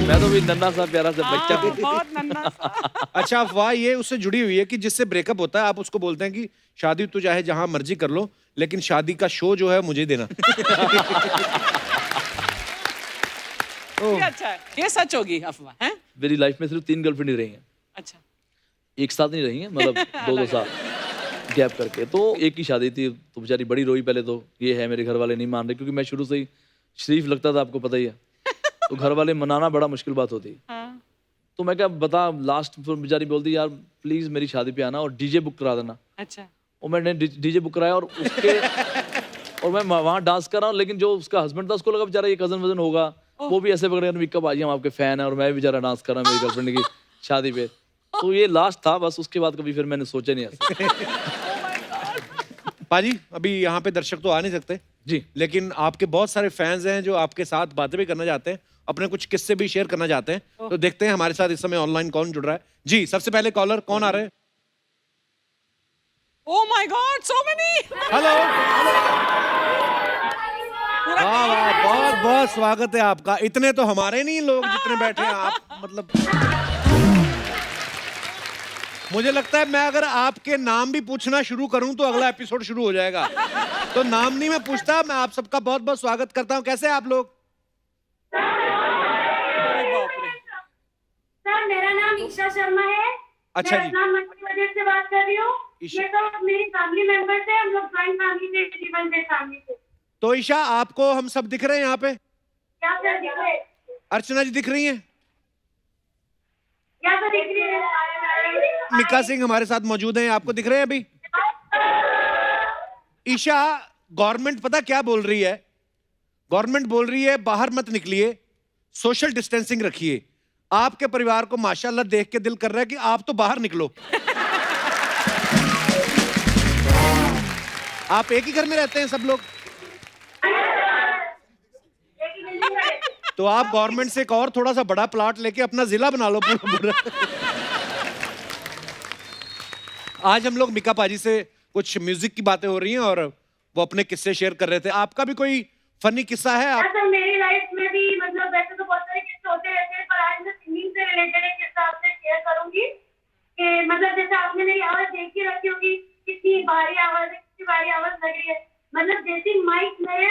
मैं तो भी नन्हा सा प्यारा सा बच्चा हूँ। बहुत नन्हा सा। अच्छा अफवाह ये उससे जुड़ी हुई है कि जिससे ब्रेकअप होता है आप उसको बोलते हैं कि शादी तो चाहे जहां मर्जी कर लो, लेकिन शादी का शो जो है मुझे देना। ये अच्छा है, ये सच होगी अफवाह है? मेरी लाइफ में सिर्फ 3 गर्लफ्रेंड ही रही हैं। अच्छा। एक साथ नहीं रही हैं, मतलब 2-2 साल गैप करके। तो एक की शादी थी तो बेचारी बड़ी रोई पहले तो, ये है मेरे घर वाले नहीं मान रहे, क्योंकि मैं शुरू से ही शरीफ लगता था, आपको पता ही है। तो घर वाले मनाना बड़ा मुश्किल बात होती। तो मैं क्या बता, लास्ट बेचारी बोलती यार प्लीज मेरी शादी पे आना और डीजे बुक करा देना। अच्छा। और मैंने डीजे बुक कराया और उसके और मैं वहाँ डांस कर रहा हूँ, लेकिन जो उसका हस्बैंड था उसको लगा बेचारा ये कजन वजन होगा, वो भी ऐसे पकड़े विक्का बाजी हम आपके फैन है, और मैं भी बेचारा डांस कर रहा हूँ मेरी गर्लफ्रेंड की शादी पे। तो ये लास्ट था बस, उसके बाद कभी फिर मैंने सोचा नहीं ऐसा। पाजी अभी यहाँ पे दर्शक तो आ नहीं सकते जी, लेकिन आपके बहुत सारे फैंस हैं जो आपके साथ बातें भी करना चाहते हैं, अपने कुछ किस्से भी शेयर करना चाहते हैं। तो देखते हैं हमारे साथ इस समय ऑनलाइन कौन जुड़ रहा है। जी सबसे पहले कॉलर कौन आ रहे हैं? ओह my God, so many. Hello, वाह वाह, बहुत बहुत स्वागत है आपका। इतने तो हमारे नहीं लोग जितने बैठे हैं आप, मतलब मुझे लगता है मैं अगर आपके नाम भी पूछना शुरू करूं तो अगला एपिसोड शुरू हो जाएगा। तो नाम नहीं मैं पूछता, मैं आप सबका बहुत बहुत स्वागत करता हूं। कैसे हैं आप लोग? अरे बाप रे। सर मेरा नाम ईशा शर्मा है। अच्छा मैं जी। रत्ना मध्य प्रदेश से बात कर रही हूँ। ये तो मेरी फैमिली मेंबर्स है, हम लोग जॉइंट फैमिली से, जीवन से फैमिली से। तो ईशा आपको हम सब दिख रहे हैं यहाँ पे? क्या सर दिख रहे? अर्चना जी दिख रही हैं? क्या सर दिख रही है? मिका सिंह हमारे साथ मौजूद हैं, आपको दिख रहे हैं अभी? ईशा, गवर्नमेंट पता क्या बोल रही है? गवर्नमेंट बोल रही है बाहर मत निकलिए, सोशल डिस्टेंसिंग रखिए। आपके परिवार को माशाल्लाह देख के दिल कर रहा है कि आप तो बाहर निकलो। आप एक ही घर में रहते हैं सब लोग? तो आप गवर्नमेंट से एक और थोड़ा सा बड़ा प्लॉट लेके अपना जिला बना लो पूरा पूरा। आज हम लोग मिका पाजी से कुछ म्यूजिक की बातें हो रही हैं और वो अपने किस्से शेयर कर रहे थे। आपका भी कोई फनी किस्सा है? आप सर मेरी लाइफ में भी मतलब वैसे तो बहुत सारे किस्से होते रहते हैं, पर आज मैं सिंगिंग से रिलेटेड एक किस्सा आपसे शेयर करूंगी कि मतलब जैसे आपने मेरी आवाज देखी रखी होगी, कितनी भारी आवाज है, कितनी भारी आवाज लग रही है। मतलब जैसे माइक मेरे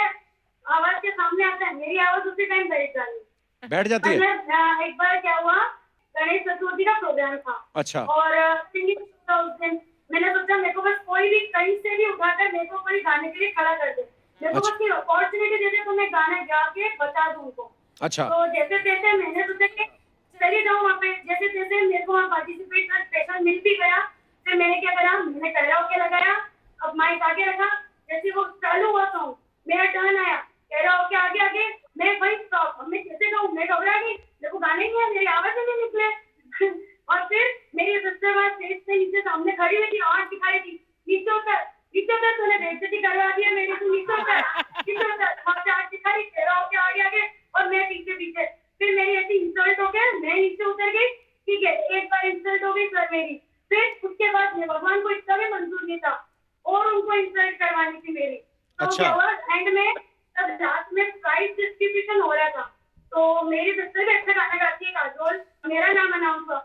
आवाज के सामने आता है, मेरी आवाज उसी टाइम बैठ जाती है। मतलब एक बार क्या हुआ, गणेश चतुर्थी का प्रोग्राम था। अच्छा। और सिंगिंग था उस दिन। मैंने सोचा मेरे को बस कोई भी कहीं से भी उठाकर मेरे को कोई गाने के लिए खड़ा कर दे, मेरे को बस ये अपॉर्चुनिटी दे दे तो मैं गाना गा के बता दूं उनको। अच्छा। तो जैसे तैसे मैंने सोचा कि चली जाऊँ वहाँ पे, जैसे तैसे मेरे को वहाँ पार्टिसिपेट कर स्पेशल मिल भी गया। फिर मैंने क्या करा, मैंने कैराओके लगाया, अब माइक आगे रखा, जैसे वो चालू हुआ सॉन्ग मेरा टर्न आया, कैराओके आगे आगे, मैं वही स्टॉप, अब मैं कैसे गाऊँ, मैं घबरा गई, मेरे को गाने नहीं है, मेरी आवाज नहीं निकले। और फिर मेरी सिस्टर वहाँ स्टेज से नीचे सामने खड़ी हुई थी, आवाज दिखाई थी, नीचे उतर तूने बेइज्जती करवा दी है मेरी, तू नीचे उतर वहाँ से आवाज दिखाई, कैराओके आगे आगे और मैं पीछे पीछे। फिर मेरी ऐसी इंसल्ट हो गया, मैं नीचे उतर गई, ठीक है, एक बार इंसल्ट हो गई सर मेरी। फिर उसके बाद मैं भगवान को इतना भी मंजूर नहीं था और उनको इंसल्ट करवानी थी मेरी। तो अच्छा। क्या हुआ, एंड में तब रात में प्राइज डिस्ट्रीब्यूशन हो रहा था, तो मेरी सिस्टर भी अच्छा गाना गाती है, काजोल, मेरा नाम अनाउंस हुआ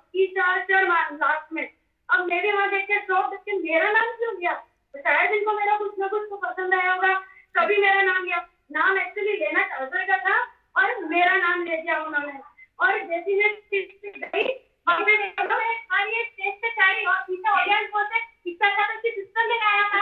लास्ट में। अब मैं भी वहाँ देख के शॉक, मेरा नाम क्यों गया? तो शायद इनको मेरा कुछ ना कुछ तो पसंद आया होगा, तभी मेरा नाम गया। नाम एक्चुअली लेना काजोल का था और मेरा नाम ले दिया उन्होंने। और जैसे मैं स्टेज पे गई, वहाँ पे ये स्टेज पे चढ़ी और पीछे ऑडियंस बोलते इतना अच्छा तो इसकी सिस्टर ने गाया था,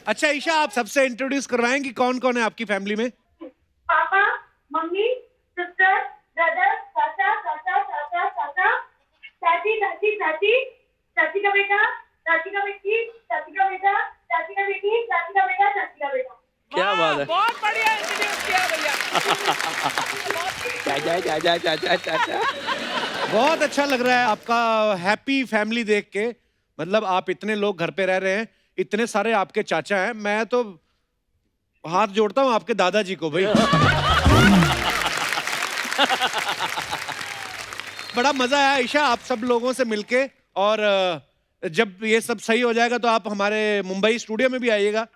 अच्छा ईशा, आप सबसे इंट्रोड्यूस करवाएंगी कौन कौन है आपकी फैमिली में? पापा, मम्मी, सिस्टर, ब्रदर, चाचा, चाचा, चाचा, चाचा, चाची, चाची, चाची, चाची का बेटा, चाची का बेटी, चाची का बेटा, चाची का बेटी, चाची का बेटा, चाची का बेटा। क्या बात है। बहुत बढ़िया इंट्रोड्यूस किया भैया। चाचा। बहुत अच्छा लग रहा है आपका हैप्पी फैमिली देख के। मतलब आप इतने लोग घर पे रह रहे हैं, इतने सारे आपके चाचा हैं, मैं तो हाथ जोड़ता हूँ आपके दादाजी को भाई। बड़ा मजा आया ईशा आप सब लोगों से मिलके। और जब ये सब सही हो जाएगा तो आप हमारे मुंबई स्टूडियो में भी आइएगा।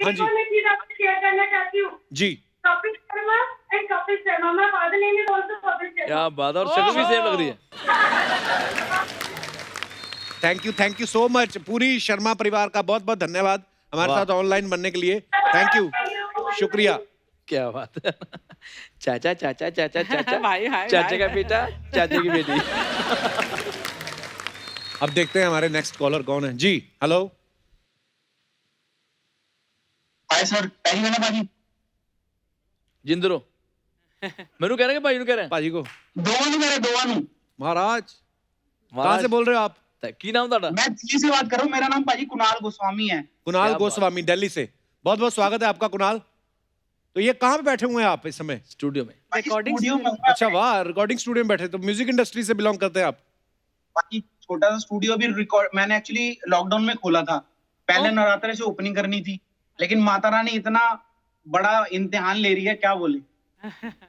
हाँ जी। मैं चीज आपसे शेयर करना चाहती हूँ जी। Kapil Sharma and Kapil Sharma, my father name is also Kapil Sharma. क्या बात है, और शक्ल भी सेम लग रही है। Thank you so much. पूरी शर्मा परिवार का बहुत बहुत धन्यवाद हमारे वाह। साथ ऑनलाइन बनने के लिए। थैंक यू, शुक्रिया। क्या बात है। चाचा चाचा चाचा चाचा भाई, हाय, चाचा भाई, का बेटा, चाचा की बेटी। अब देखते हैं हमारे नेक्स्ट कॉलर कौन है। जी हेलो। हाय सर, पहली गाना बाजी जिंदरो मेनू कह रहे हैं, भाई कह रहे हैं पाजी को दोवानू मेरे दोवानू। महाराज कहाँ महाराज, से बोल रहे हो आप? की नाम था? मैं दिल्ली से बात कर रहा हूँ, मेरा नाम बाजी कुणाल गोस्वामी है। कुणाल क्या गोस्वामी, दिल्ली से। बहुत बहुत स्वागत है आपका कुणाल। तो ये कहाँ पे बैठे हुए हैं आप इस समय? स्टूडियो में। बाकी Recording स्टूडियो में हूँ। अच्छा वाह, रिकॉर्डिंग स्टूडियो में बैठे। तो म्यूजिक इंडस्ट्री से बिलोंग करते हैं आप? बाकी छोटा सा स्टूडियो भी रिकॉर्ड मैंने एक्चुअली लॉकडाउन में खोला था। पहले नवरात्रे से ओपनिंग करनी थी, लेकिन माता रानी इतना बड़ा इम्तिहान ले रही है, क्या बोले।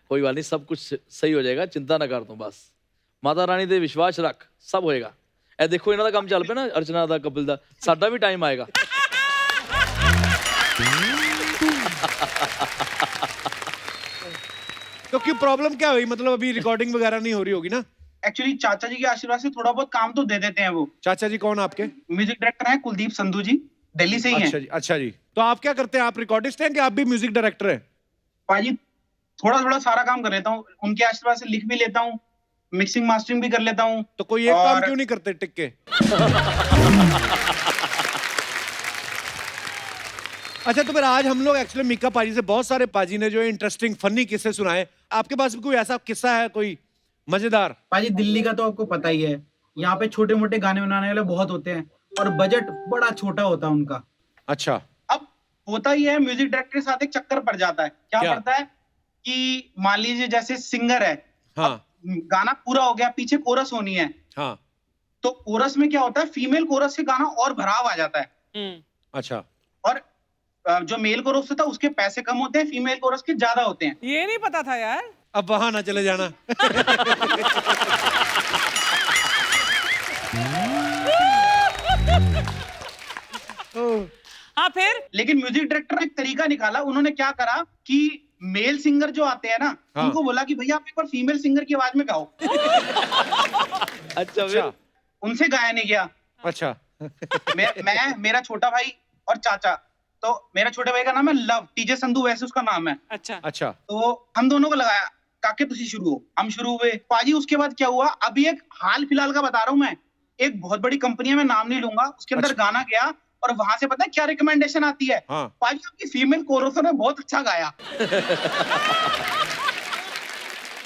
कोई बात नहीं, सब कुछ सही हो जाएगा, चिंता ना कर तू बस। माता रानी दे विश्वास रख, सब होएगा। ए देखो इन्हां दा काम चल पे ना, अर्चना दा, कपिल दा, साडा भी टाइम आएगा। तो क्यों प्रॉब्लम क्या हुई? मतलब अभी रिकॉर्डिंग वगैरह नहीं हो रही होगी ना? एक्चुअली चाचा जी के आशीर्वाद से थोड़ा बहुत काम तो दे देते हैं वो। चाचा जी कौन आपके? म्यूजिक डायरेक्टर है कुलदीप संधू जी, दिल्ली से ही अच्छा है। जी, अच्छा जी। तो आप क्या करते हैं? आप रिकॉर्डिस्ट हैं कि आप भी म्यूजिक डायरेक्टर हैं? बाजी थोड़ा थोड़ा सारा काम कर लेता हूँ, उनके आशीर्वाद से लिख भी लेता हूँ, मिक्सिंग मास्टरिंग भी कर लेता हूँ। तो कोई एक काम और- क्यों नहीं करते टिक के? अच्छा तो फिर आज हम लोग एक्चुअली मिक्का पाजी से बहुत सारे पाजी ने जो है इंटरेस्टिंग फनी किस्से सुनाए, आपके पास भी कोई ऐसा किस्सा है कोई मजेदार? पाजी दिल्ली का तो आपको पता ही है, यहाँ पे छोटे मोटे गाने बनाने वाले बहुत होते हैं और बजट बड़ा छोटा होता है उनका। अच्छा। अब होता ही है, म्यूजिक डायरेक्टर के साथ एक चक्कर पड़ जाता है। क्या क्या? पड़ता है कि मान लीजिए जैसे सिंगर है, हाँ गाना पूरा हो गया, पीछे कोरस होनी है, हाँ। तो कोरस में क्या होता है, फीमेल कोरस से गाना और भराव आ जाता है। अच्छा। और जो मेल कोरस होता है उसके पैसे कम होते हैं, फीमेल कोरस के ज्यादा होते हैं। ये नहीं पता था यार। अब वहां ना चले जाना। हाँ फिर लेकिन म्यूजिक डायरेक्टर ने एक तरीका निकाला, उन्होंने क्या करा कि मेल सिंगर जो आते हैं ना, हाँ। उनको बोला कि भैया आप एक बार फीमेल सिंगर की आवाज में गाओ। अच्छा फिर उनसे गाया नहीं गया। अच्छा। मैं मेरा छोटा भाई और चाचा, तो मेरा छोटे भाई का नाम है लव, टीजे संधू वैसे उसका नाम है। अच्छा अच्छा। तो हम दोनों को लगाया, काके तुसी शुरू हो, हम शुरू हुए पाजी। उसके बाद क्या हुआ, अभी एक हाल फिलहाल का बता रहा हूँ मैं, एक बहुत बड़ी कंपनी है, मैं नाम नहीं लूंगा, उसके अंदर अच्छा। गाना गया और वहां से पता है क्या रिकमेंडेशन आती है, हाँ। पाजी आपकी फीमेल कोरस ने बहुत अच्छा गाया।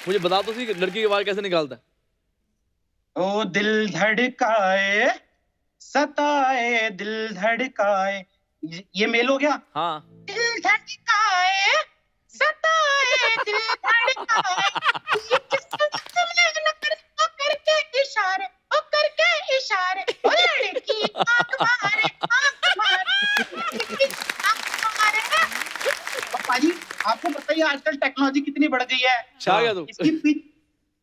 मुझे बता तो सही कि लड़की की आवाज कैसे निकालता है? ओ दिल धड़काए सताए दिल धड़काए, ये मेल हो गया। हाँ दिल धड़काए सताए दिल धड़काए, ये किसने तुमने न करे, ओ करके इशारे, ओ करके इशारे, ओ लड़की आंख मारे, आंख मारे, आंख मारे। पाजी आपको पता ही है आजकल टेक्नोलॉजी कितनी बढ़ गई है। छा गया तू। इसकी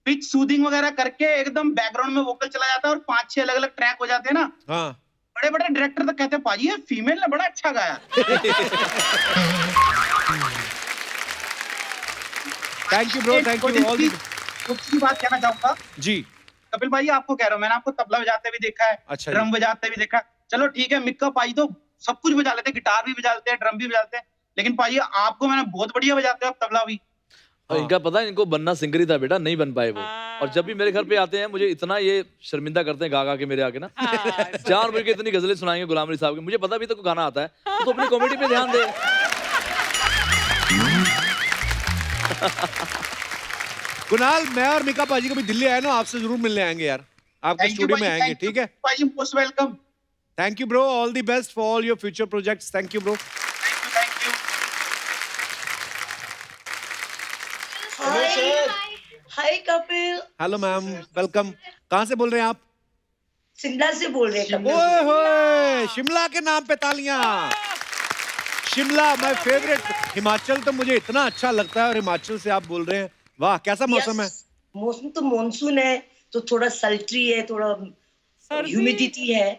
पिच सूदिंग वगैरह करके एकदम बैकग्राउंड में वोकल चला जाता है और 5-6 अलग अलग ट्रैक हो जाते हैं ना। हाँ। बड़े बड़े डायरेक्टर तक कहते हैं पाजी ये फीमेल ने बड़ा अच्छा गाया। Thank you bro, thank you. All दूसरी बात कहना चाहूंगा जी। कपिल भाई, आपको कह रहा हूँ, मैंने आपको तबला बजाते भी देखा है, अच्छा ड्रम बजाते भी देखा है। चलो ठीक है, मिक्का पाजी तो सब कुछ बजा लेते हैं, गिटार भी बजाते हैं, ड्रम भी बजाते हैं, लेकिन पाजी आपको मैंने बहुत बढ़िया बजाते हो आप तबला भी। और इनका पता है, इनको बनना सिंगर ही था बेटा, नहीं बन पाए वो। और जब भी मेरे घर पे आते हैं मुझे इतना ये शर्मिंदा करते हैं गा गा के मेरे आके ना। चार बजे के इतनी गजलें सुनाएंगे गुलाम अली साहब की, मुझे पता भी तो गाना आता है, तो अपनी कॉमेडी पे ध्यान दे। कुणाल, मैं और मिक्का पाजी कभी दिल्ली आए ना, आपसे जरूर मिलने आएंगे यार, आपके स्टूडियो में आएंगे, ठीक है? पाजी most welcome. Thank you bro, all the best for all your future projects. Thank you bro. Thank you. Hi Kapil, hello ma'am, welcome. कहाँ से बोल रहे हैं आप? शिमला से बोल रहे हैं कपिल। ओए होए, शिमला के नाम पे तालियां। Shimla my favourite. हिमाचल तो मुझे इतना अच्छा लगता है और हिमाचल से आप बोल रहे हैं, वाह कैसा मौसम है? मौसम तो मॉनसून है, तो थोड़ा सल्ट्री है, थोड़ा ह्यूमिडिटी है,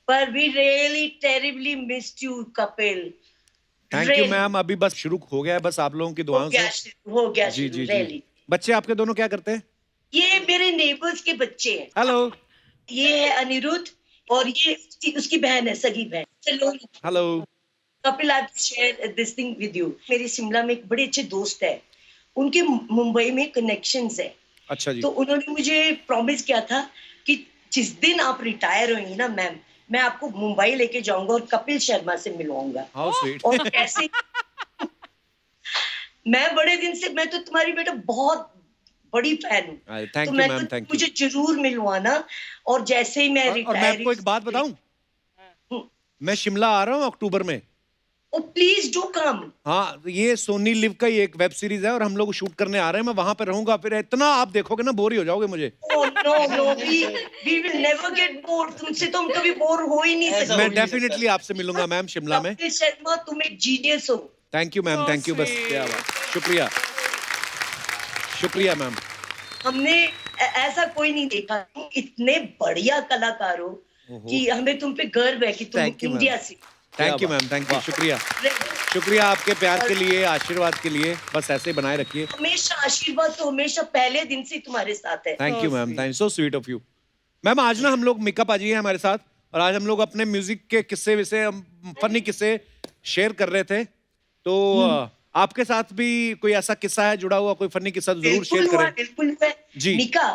पर we really terribly missed you Kapil. Thank you ma'am, अभी बस शुरू हो गया है, बस आप लोगों की दुआओं से। हो गया जी जी really। जी। बच्चे आपके दोनों क्या करते हैं? ये मेरे नेबर्स के बच्चे हैं। हेलो। ये है अनिरुद्ध और ये उसकी बहन है, सगी बहन। चलो hello. Kapil, I share this thing with you. मेरे शिमला में एक बड़े अच्छे दोस्त है, उनके मुंबई में कनेक्शंस है। अच्छा जी। तो उन्होंने मुझे प्रॉमिस किया था कि जिस दिन आप रिटायर होंगी ना मैम, मैं आपको मुंबई लेके जाऊंगा और कपिल शर्मा से मिलवाऊंगा। How sweet. और कैसे मैं बड़े दिन से, मैं तो तुम्हारी बेटा बहुत बड़ी फैन हूँ, थैंक तो यू मैं मैम, तो थैंक यू। मुझे जरूर मिलवाना। और जैसे ही मैं और मैं रिटायर, आपको एक बात बताऊं, मैं शिमला आ रहा हूँ अक्टूबर में। ओ प्लीज डू कम। हाँ, ये सोनी लिव का ही एक वेब सीरीज है और हम लोग शूट करने आ रहे हैं, मैं वहां पे रहूंगा। फिर इतना आप देखोगे ना, बोर ही हो जाओगे मुझे। Oh, no, we will never get bored। तुमसे तो हम कभी बोर हो ही नहीं सकते। मैं डेफिनेटली आपसे मिलूंगा मैम शिमला में। कपिल शर्मा, तुम एक जीनियस हो। Thank you ma'am, thank you. बस क्या बात, शुक्रिया शुक्रिया मैम। हमने ऐसा कोई नहीं देखा, तुम इतने बढ़िया कलाकार हो कि हमें तुम पे गर्व है कि तुम Thank you, ma'am. इंडिया से। Thank you ma'am, thank you, शुक्रिया शुक्रिया आपके प्यार के लिए, आशीर्वाद के लिए। बस ऐसे ही बनाए रखिए। हमेशा आशीर्वाद तो हमेशा पहले दिन से तुम्हारे साथ है। Thank you ma'am, thank so sweet of you. Ma'am आज ना हम लोग, मिक्का पाजी है हमारे साथ, और आज हम लोग अपने म्यूजिक के किस्से विषय, फनी किस्से शेयर कर रहे थे। तो आपके साथ भी कोई ऐसा किस्सा है जुड़ा हुआ, कोई फनी किस्सा तो जरूर शेयर करें। बिल्कुल हुआ जी। निका,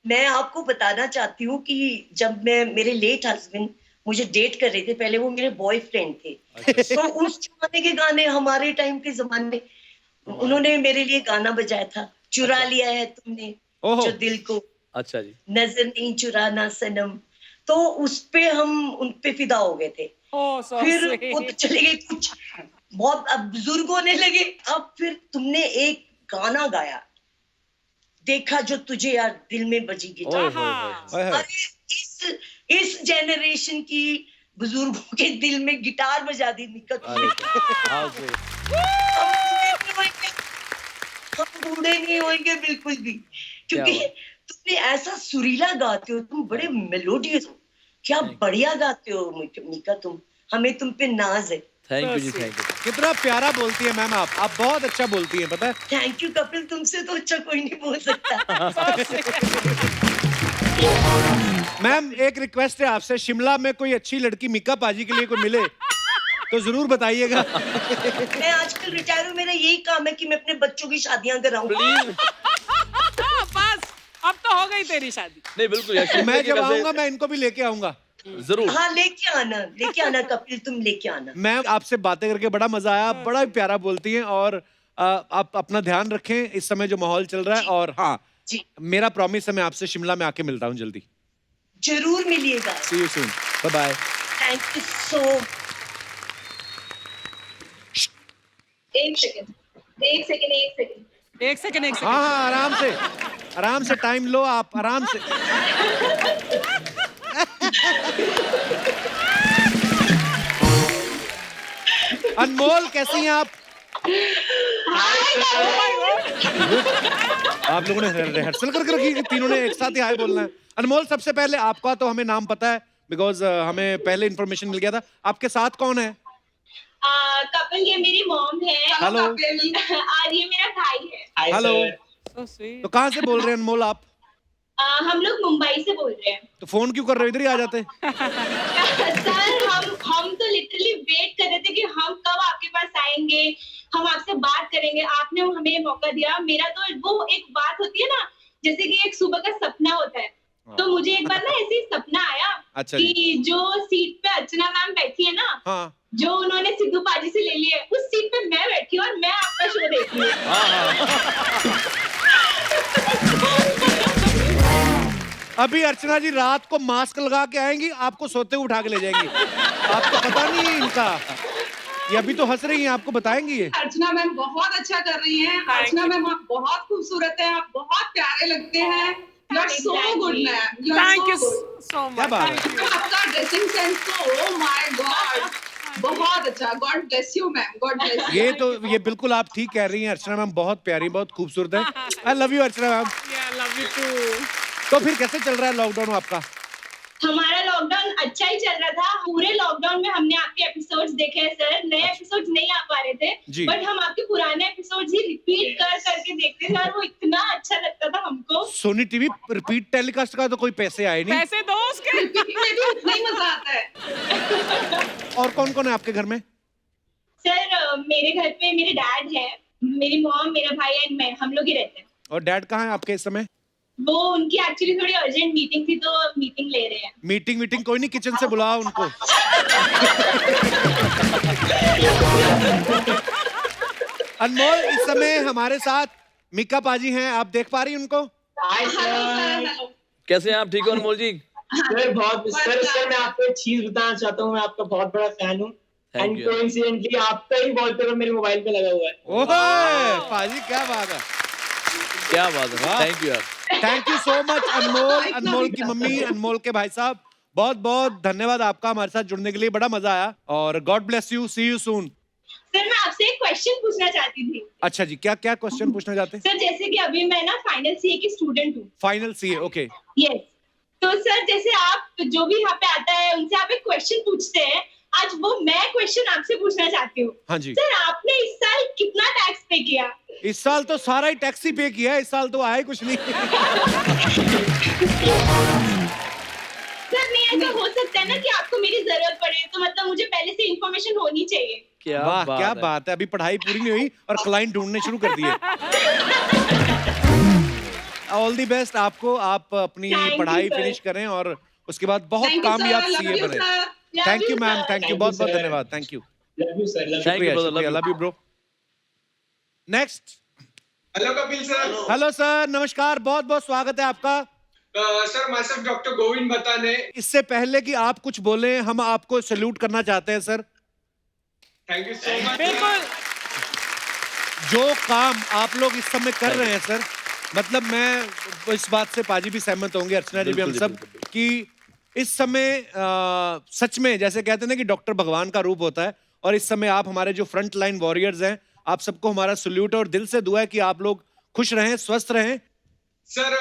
मैं आपको बताना चाहती हूँ कि जब मैं, मेरे लेट हस्बैंड मुझे डेट कर रहे थे, पहले वो मेरे बॉयफ्रेंड थे। तो उस जमाने के गाने, हमारे टाइम के जमाने, उन्होंने मेरे लिए गाना बजाया था, चुरा लिया है तुमने ओहो। जो दिल को, अच्छा जी। नजर नहीं चुराना सनम। तो उस पे हम उन पे फिदा हो गए थे। Oh, so फिर sweet. वो तो चले गए, कुछ बहुत अब बुजुर्ग होने लगे। अब फिर तुमने एक गाना गाया, देखा जो तुझे यार दिल में बजी गिटार। ओए होए होए। ओए होए। अरे इस जनरेशन की बुजुर्गों के दिल में गिटार बजा दी निकट। अरे how sweet. हम बूढ़े नहीं होंगे बिल्कुल भी, क्योंकि क्या बात। तुमने ऐसा सुरीला गाते हो, तुम बड़े मेलोडियस हो, क्या बढ़िया गाते हो मीका तुम, हमें तुम पे नाज है। Thank you ji, thank you. कितना प्यारा बोलती है मैम आप बहुत अच्छा बोलती हैं, पता है। थैंक यू कपिल, तुमसे तो अच्छा कोई नहीं बोल सकता। मैम एक रिक्वेस्ट है आपसे, शिमला में कोई अच्छी लड़की मीका पाजी के लिए कोई मिले तो जरूर बताइएगा। मैं आजकल रिटायर हूँ, मेरा यही काम है कि मैं अपने बच्चों की शादियां कराऊं। बस अब तो हो गई तेरी शादी। नहीं बिल्कुल यार, मैं जब वैसे- आऊंगा मैं इनको भी लेके आऊंगा जरूर। हाँ लेके आना कपिल, तुम लेके आना। मैम आपसे बातें करके बड़ा मजा आया, बड़ा ही प्यारा बोलती हैं। और आप अपना ध्यान रखें इस समय जो माहौल चल रहा है। और हाँ, जी मेरा प्रॉमिस है मैं आपसे शिमला में आके मिलता हूँ जल्दी। जरूर मिलिएगा। See you soon, bye bye. Thank you so. एक सेकंड हाँ हाँ, आराम से टाइम लो आप, आराम से। अनमोल कैसी हैं आप? आप लोगों ने रिहर्सल करके रखी है, तीनों ने एक साथ ही हाय बोलना है। अनमोल सबसे पहले आपका तो हमें नाम पता है, बिकॉज हमें पहले इन्फॉर्मेशन मिल गया था। आपके साथ कौन है? कपिल, ये मेरी मॉम है हेलो। और ये मेरा भाई है। हेलो। So sweet. तो कहाँ से बोल रहे हैं अनमोल आप? हम लोग मुंबई से बोल रहे हैं। तो फोन क्यों कर रहे हो, इधर ही आ जाते। सर हम तो लिटरली वेट कर रहे थे कि हम कब आपके पास आएंगे, हम आपसे बात करेंगे। आपने हमें ये मौका दिया। मेरा तो वो एक बात होती है ना, जैसे कि एक सुबह का सपना होता है, तो मुझे एक बार ना ऐसे ही सपना आया अच्छा कि जो सीट पे अर्चना मैम बैठी है ना, हाँ जो उन्होंने सिद्धू पाजी से ले लिया है, उस सीट पे मैं बैठी हूँ और मैं आपका शो देख रही हूँ। अभी अर्चना जी रात को मास्क लगा के आएंगी, आपको सोते हुए उठा के ले जाएंगी। आपको पता नहीं है इनका, ये अभी तो हंस रही हैं, आपको बताएंगी ये। अर्चना मैम बहुत अच्छा कर रही हैं। अर्चना मैम आप बहुत खूबसूरत हैं, आप बहुत प्यारे लगते हैं। You are so good ma'am, you are Thank you so good. so क्या much. बात है? Thank you. आपका ड्रेसिंग सेंस तो ओह माय गॉड, बहुत अच्छा। God bless you ma'am, God bless you. ये बिल्कुल आप ठीक कह रही हैं। अर्चना मैम बहुत प्यारी, बहुत खूबसूरत है। I love you Archana ma'am. Yeah, love you too. तो फिर कैसे चल रहा है लॉकडाउन आपका? हमारा लॉकडाउन अच्छा ही चल रहा था। पूरे लॉकडाउन में हमने आपके एपिसोड्स देखे हैं सर। नए एपिसोड्स नहीं आ पा रहे जी। थे, बट हम आपके पुराने एपिसोड्स ही रिपीट कर करके देखते थे और वो इतना अच्छा लगता था हमको। सोनी टीवी रिपीट टेलीकास्ट का तो कोई पैसे आए नहीं। पैसे दो उसके। रिपीट में भी उतना ही मजा आता है। और कौन कौन है आपके घर में? सर मेरे घर पे मेरे डैड है, मेरी मॉम, मेरा भाई एंड मैं, हम लोग ही रहते हैं। और डैड कहाँ है आपके इस समय? वो उनकी एक्चुअली थोड़ी अर्जेंट मीटिंग थी, तो मीटिंग ले रहे हैं। मीटिंग कोई नहीं, किचन से बुलाओ उनको। अनमोल इस समय हमारे साथ मीका पाजी हैं, आप देख पा रही हैं उनको? हेलो। कैसे हैं आप? ठीक हो अनमोल जी? सर सर मैं आपको एक चीज बताना चाहता हूँ, मैं आपका बहुत बड़ा फैन हूँ। Thank and you. कोइंसिडेंटली आपका ही वॉलपेपर मेरे मोबाइल पे लगा हुआ है। ओहे पाजी, क्या बात है, क्या बात है, वाह। थैंक यू यार। थैंक यू सो मच अनमोल, अनमोल की मम्मी, अनमोल के भाई साहब, बहुत बहुत धन्यवाद आपका हमारे साथ जुड़ने के लिए, बड़ा मजा आया। और God bless you, see you soon. Sir मैं आपसे एक क्वेश्चन पूछना चाहती थी। अच्छा जी, क्या क्या क्वेश्चन पूछना चाहते हैं? सर जैसे कि अभी मैं ना फाइनल सीए की स्टूडेंट हूँ। Final CA, okay. यस, तो सर जैसे आप जो भी यहाँ पे आता है उनसे आप एक क्वेश्चन पूछते हैं, आज वो मैं क्वेश्चन आपसे पूछना चाहती हूँ। हाँ जी। सर आपने इस साल कितना टैक्स पे किया? इस साल तो सारा ही टैक्सी पे किया है, इस साल तो आया ही कुछ नहीं। सर नहीं ऐसा हो सकता है ना कि आपको मेरी जरूरत पड़े, तो मतलब मुझे पहले से इन्फॉर्मेशन होनी चाहिए। क्या वाह, बात क्या है। बात है, अभी पढ़ाई पूरी नहीं हुई और क्लाइंट ढूंढने शुरू कर दिए। ऑल दी बेस्ट आपको, आप अपनी Thank you, पढ़ाई sir. फिनिश करें और उसके बाद बहुत Thank you, sir. कामयाब Love सीए you, बने। sir. Thank you ma'am, thank you, you, बहुत बहुत sir. धन्यवाद, thank you, love you sir, love Thank you, brother. Love you. Love you bro. Next. Hello Kapil sir. Hello sir, नमस्कार, बहुत बहुत स्वागत है आपका। Sir my self doctor Govind बताने। इससे पहले कि आप कुछ बोलें, हम आपको सैल्यूट करना चाहते हैं sir. Thank you so much. बिल्कुल। जो काम आप लोग इस समय कर रहे हैं सर, मतलब मैं इस बात से पाजी भी सहमत होंगे, अर्चना जी भी, हम सब, कि इस समय सच में जैसे कहते हैं ना कि डॉक्टर भगवान का रूप होता है, और इस समय आप हमारे जो फ्रंट लाइन वॉरियर्स हैं, आप सबको हमारा सल्यूट है और दिल से दुआ है कि आप लोग खुश रहें, स्वस्थ रहें। सर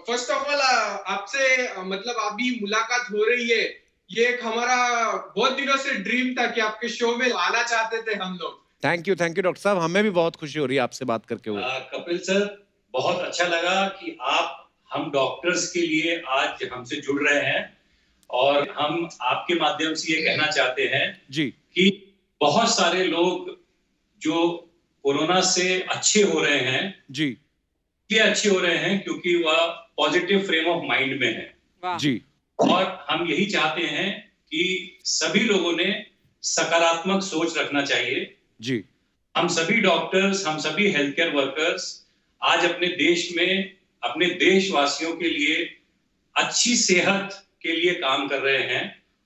फर्स्ट ऑफ ऑल आपसे मतलब अभी मुलाकात हो रही है, ये एक हमारा बहुत दिनों से ड्रीम था कि आपके शो में आना चाहते थे हम लोग। थैंक यू डॉक्टर साहब, हमें भी बहुत खुशी हो रही है आपसे बात करके हुए। कपिल सर, बहुत अच्छा लगा कि आप हम डॉक्टर्स के लिए आज हमसे जुड़ रहे हैं, और हम आपके माध्यम से ये कहना चाहते हैं जी कि बहुत सारे लोग जो कोरोना से अच्छे हो रहे हैं जी, ये अच्छे हो रहे हैं क्योंकि वह पॉजिटिव फ्रेम ऑफ माइंड में है जी, और हम यही चाहते हैं कि सभी लोगों ने सकारात्मक सोच रखना चाहिए जी। हम सभी डॉक्टर्स, हम सभी हेल्थ केयर वर्कर्स आज अपने देश में अपने देशवासियों के लिए अच्छी सेहत के लिए काम कर रहे हैं,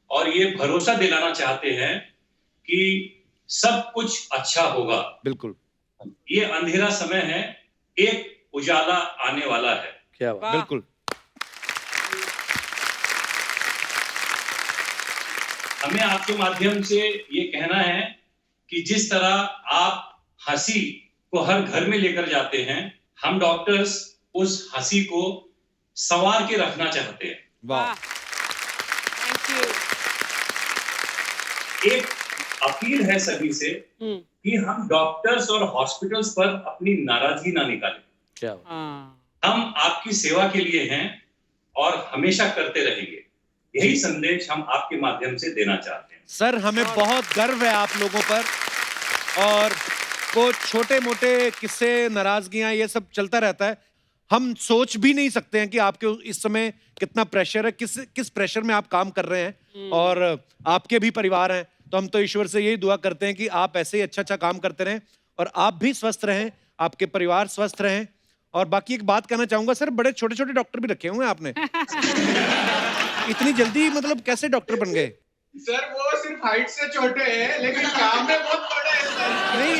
और ये भरोसा दिलाना चाहते हैं कि सब कुछ अच्छा होगा। बिल्कुल, ये अंधेरा समय है, एक उजाला आने वाला है। क्या बात। बिल्कुल। हमें आपके माध्यम से ये कहना है कि जिस तरह आप हंसी को हर घर में लेकर जाते हैं, हम डॉक्टर्स उस हंसी को संवार के रखना चाहते हैं। वाह। Thank you. एक अपील है सभी से कि हम डॉक्टर्स और हॉस्पिटल्स पर अपनी नाराजगी ना निकालें। क्या बात। हम आपकी सेवा के लिए हैं और हमेशा करते रहेंगे। यही संदेश हम आपके माध्यम से देना चाहते हैं। सर हमें बहुत गर्व है आप लोगों पर, और वो छोटे मोटे किस्से, नाराजगियां, ये सब चलता रहता है। हम सोच भी नहीं सकते हैं कि आपके इस समय कितना प्रेशर है, किस प्रेशर में आप काम कर रहे हैं, और आपके भी परिवार हैं। तो हम तो ईश्वर से यही दुआ करते हैं कि आप ऐसे ही अच्छा काम करते रहें, और आप भी स्वस्थ रहें, आपके परिवार स्वस्थ रहें। और बाकी एक बात कहना चाहूंगा सर, बड़े छोटे छोटे डॉक्टर भी रखे हुए हैं आपने। इतनी जल्दी मतलब कैसे डॉक्टर बन गए? सर वो सिर्फ हाइट से छोटे हैं, लेकिन काम में बहुत बड़े हैं सर। नहीं,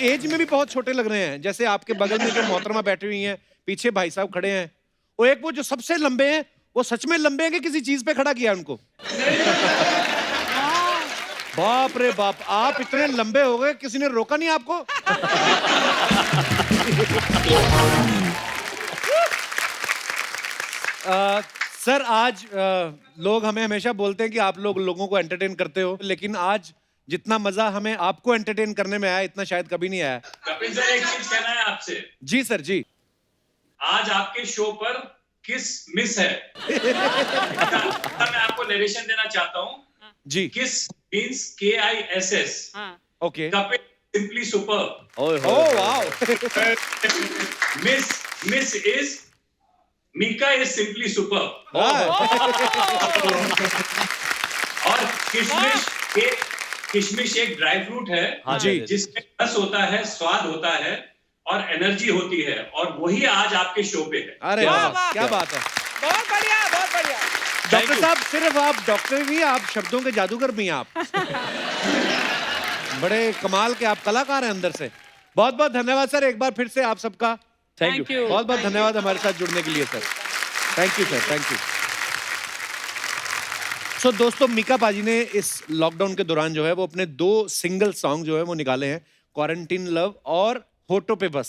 एज में भी बहुत छोटे लग रहे हैं। जैसे आपके बगल में जो मोहतरमा बैठी हुई हैं, पीछे भाई साहब खड़े हैं, वो एक वो जो सबसे लंबे हैं, वो सच में लंबे हैं कि किसी चीज पे खड़ा किया उनको? बाप रे बाप, आप इतने लंबे हो गए, किसी ने रोका नहीं आपको? सर आज लोग हमें हमेशा बोलते हैं कि आप लोगों को एंटरटेन करते हो, लेकिन आज जितना मजा हमें आपको एंटरटेन करने में आया, इतना शायद कभी नहीं आया। कपिल सर, एक चीज कहना है आपसे। जी सर जी। आज आपके शो पर किस मिस है। मैं आपको नरेशन देना चाहता हूँ जी। Kiss means KISS। Okay. Kapil simply super. Oh wow. Miss is Mika is simply super. और किशमिश एक ड्राई फ्रूट है, हाँ जी, जिसमें रस होता है, स्वाद होता है और एनर्जी होती है, और वही आज आपके शो पे है। अरे वाह, क्या बात है। बहुत बढ़िया, बहुत बढ़िया। डॉक्टर साहब, सिर्फ आप डॉक्टर नहीं, आप शब्दों के जादूगर भी हैं आप। बड़े कमाल के आप कलाकार हैं अंदर से। बहुत बहुत धन्यवाद सर, एक बार फिर से आप सबका थैंक यू। बहुत बहुत धन्यवाद हमारे साथ जुड़ने के लिए sir. Thank you sir, thank you. So दोस्तों, मीका पाजी ने इस लॉकडाउन के दौरान जो है वो अपने 2 सिंगल सॉन्ग जो है वो निकाले हैं, क्वारंटीन लव और होठों पे बस।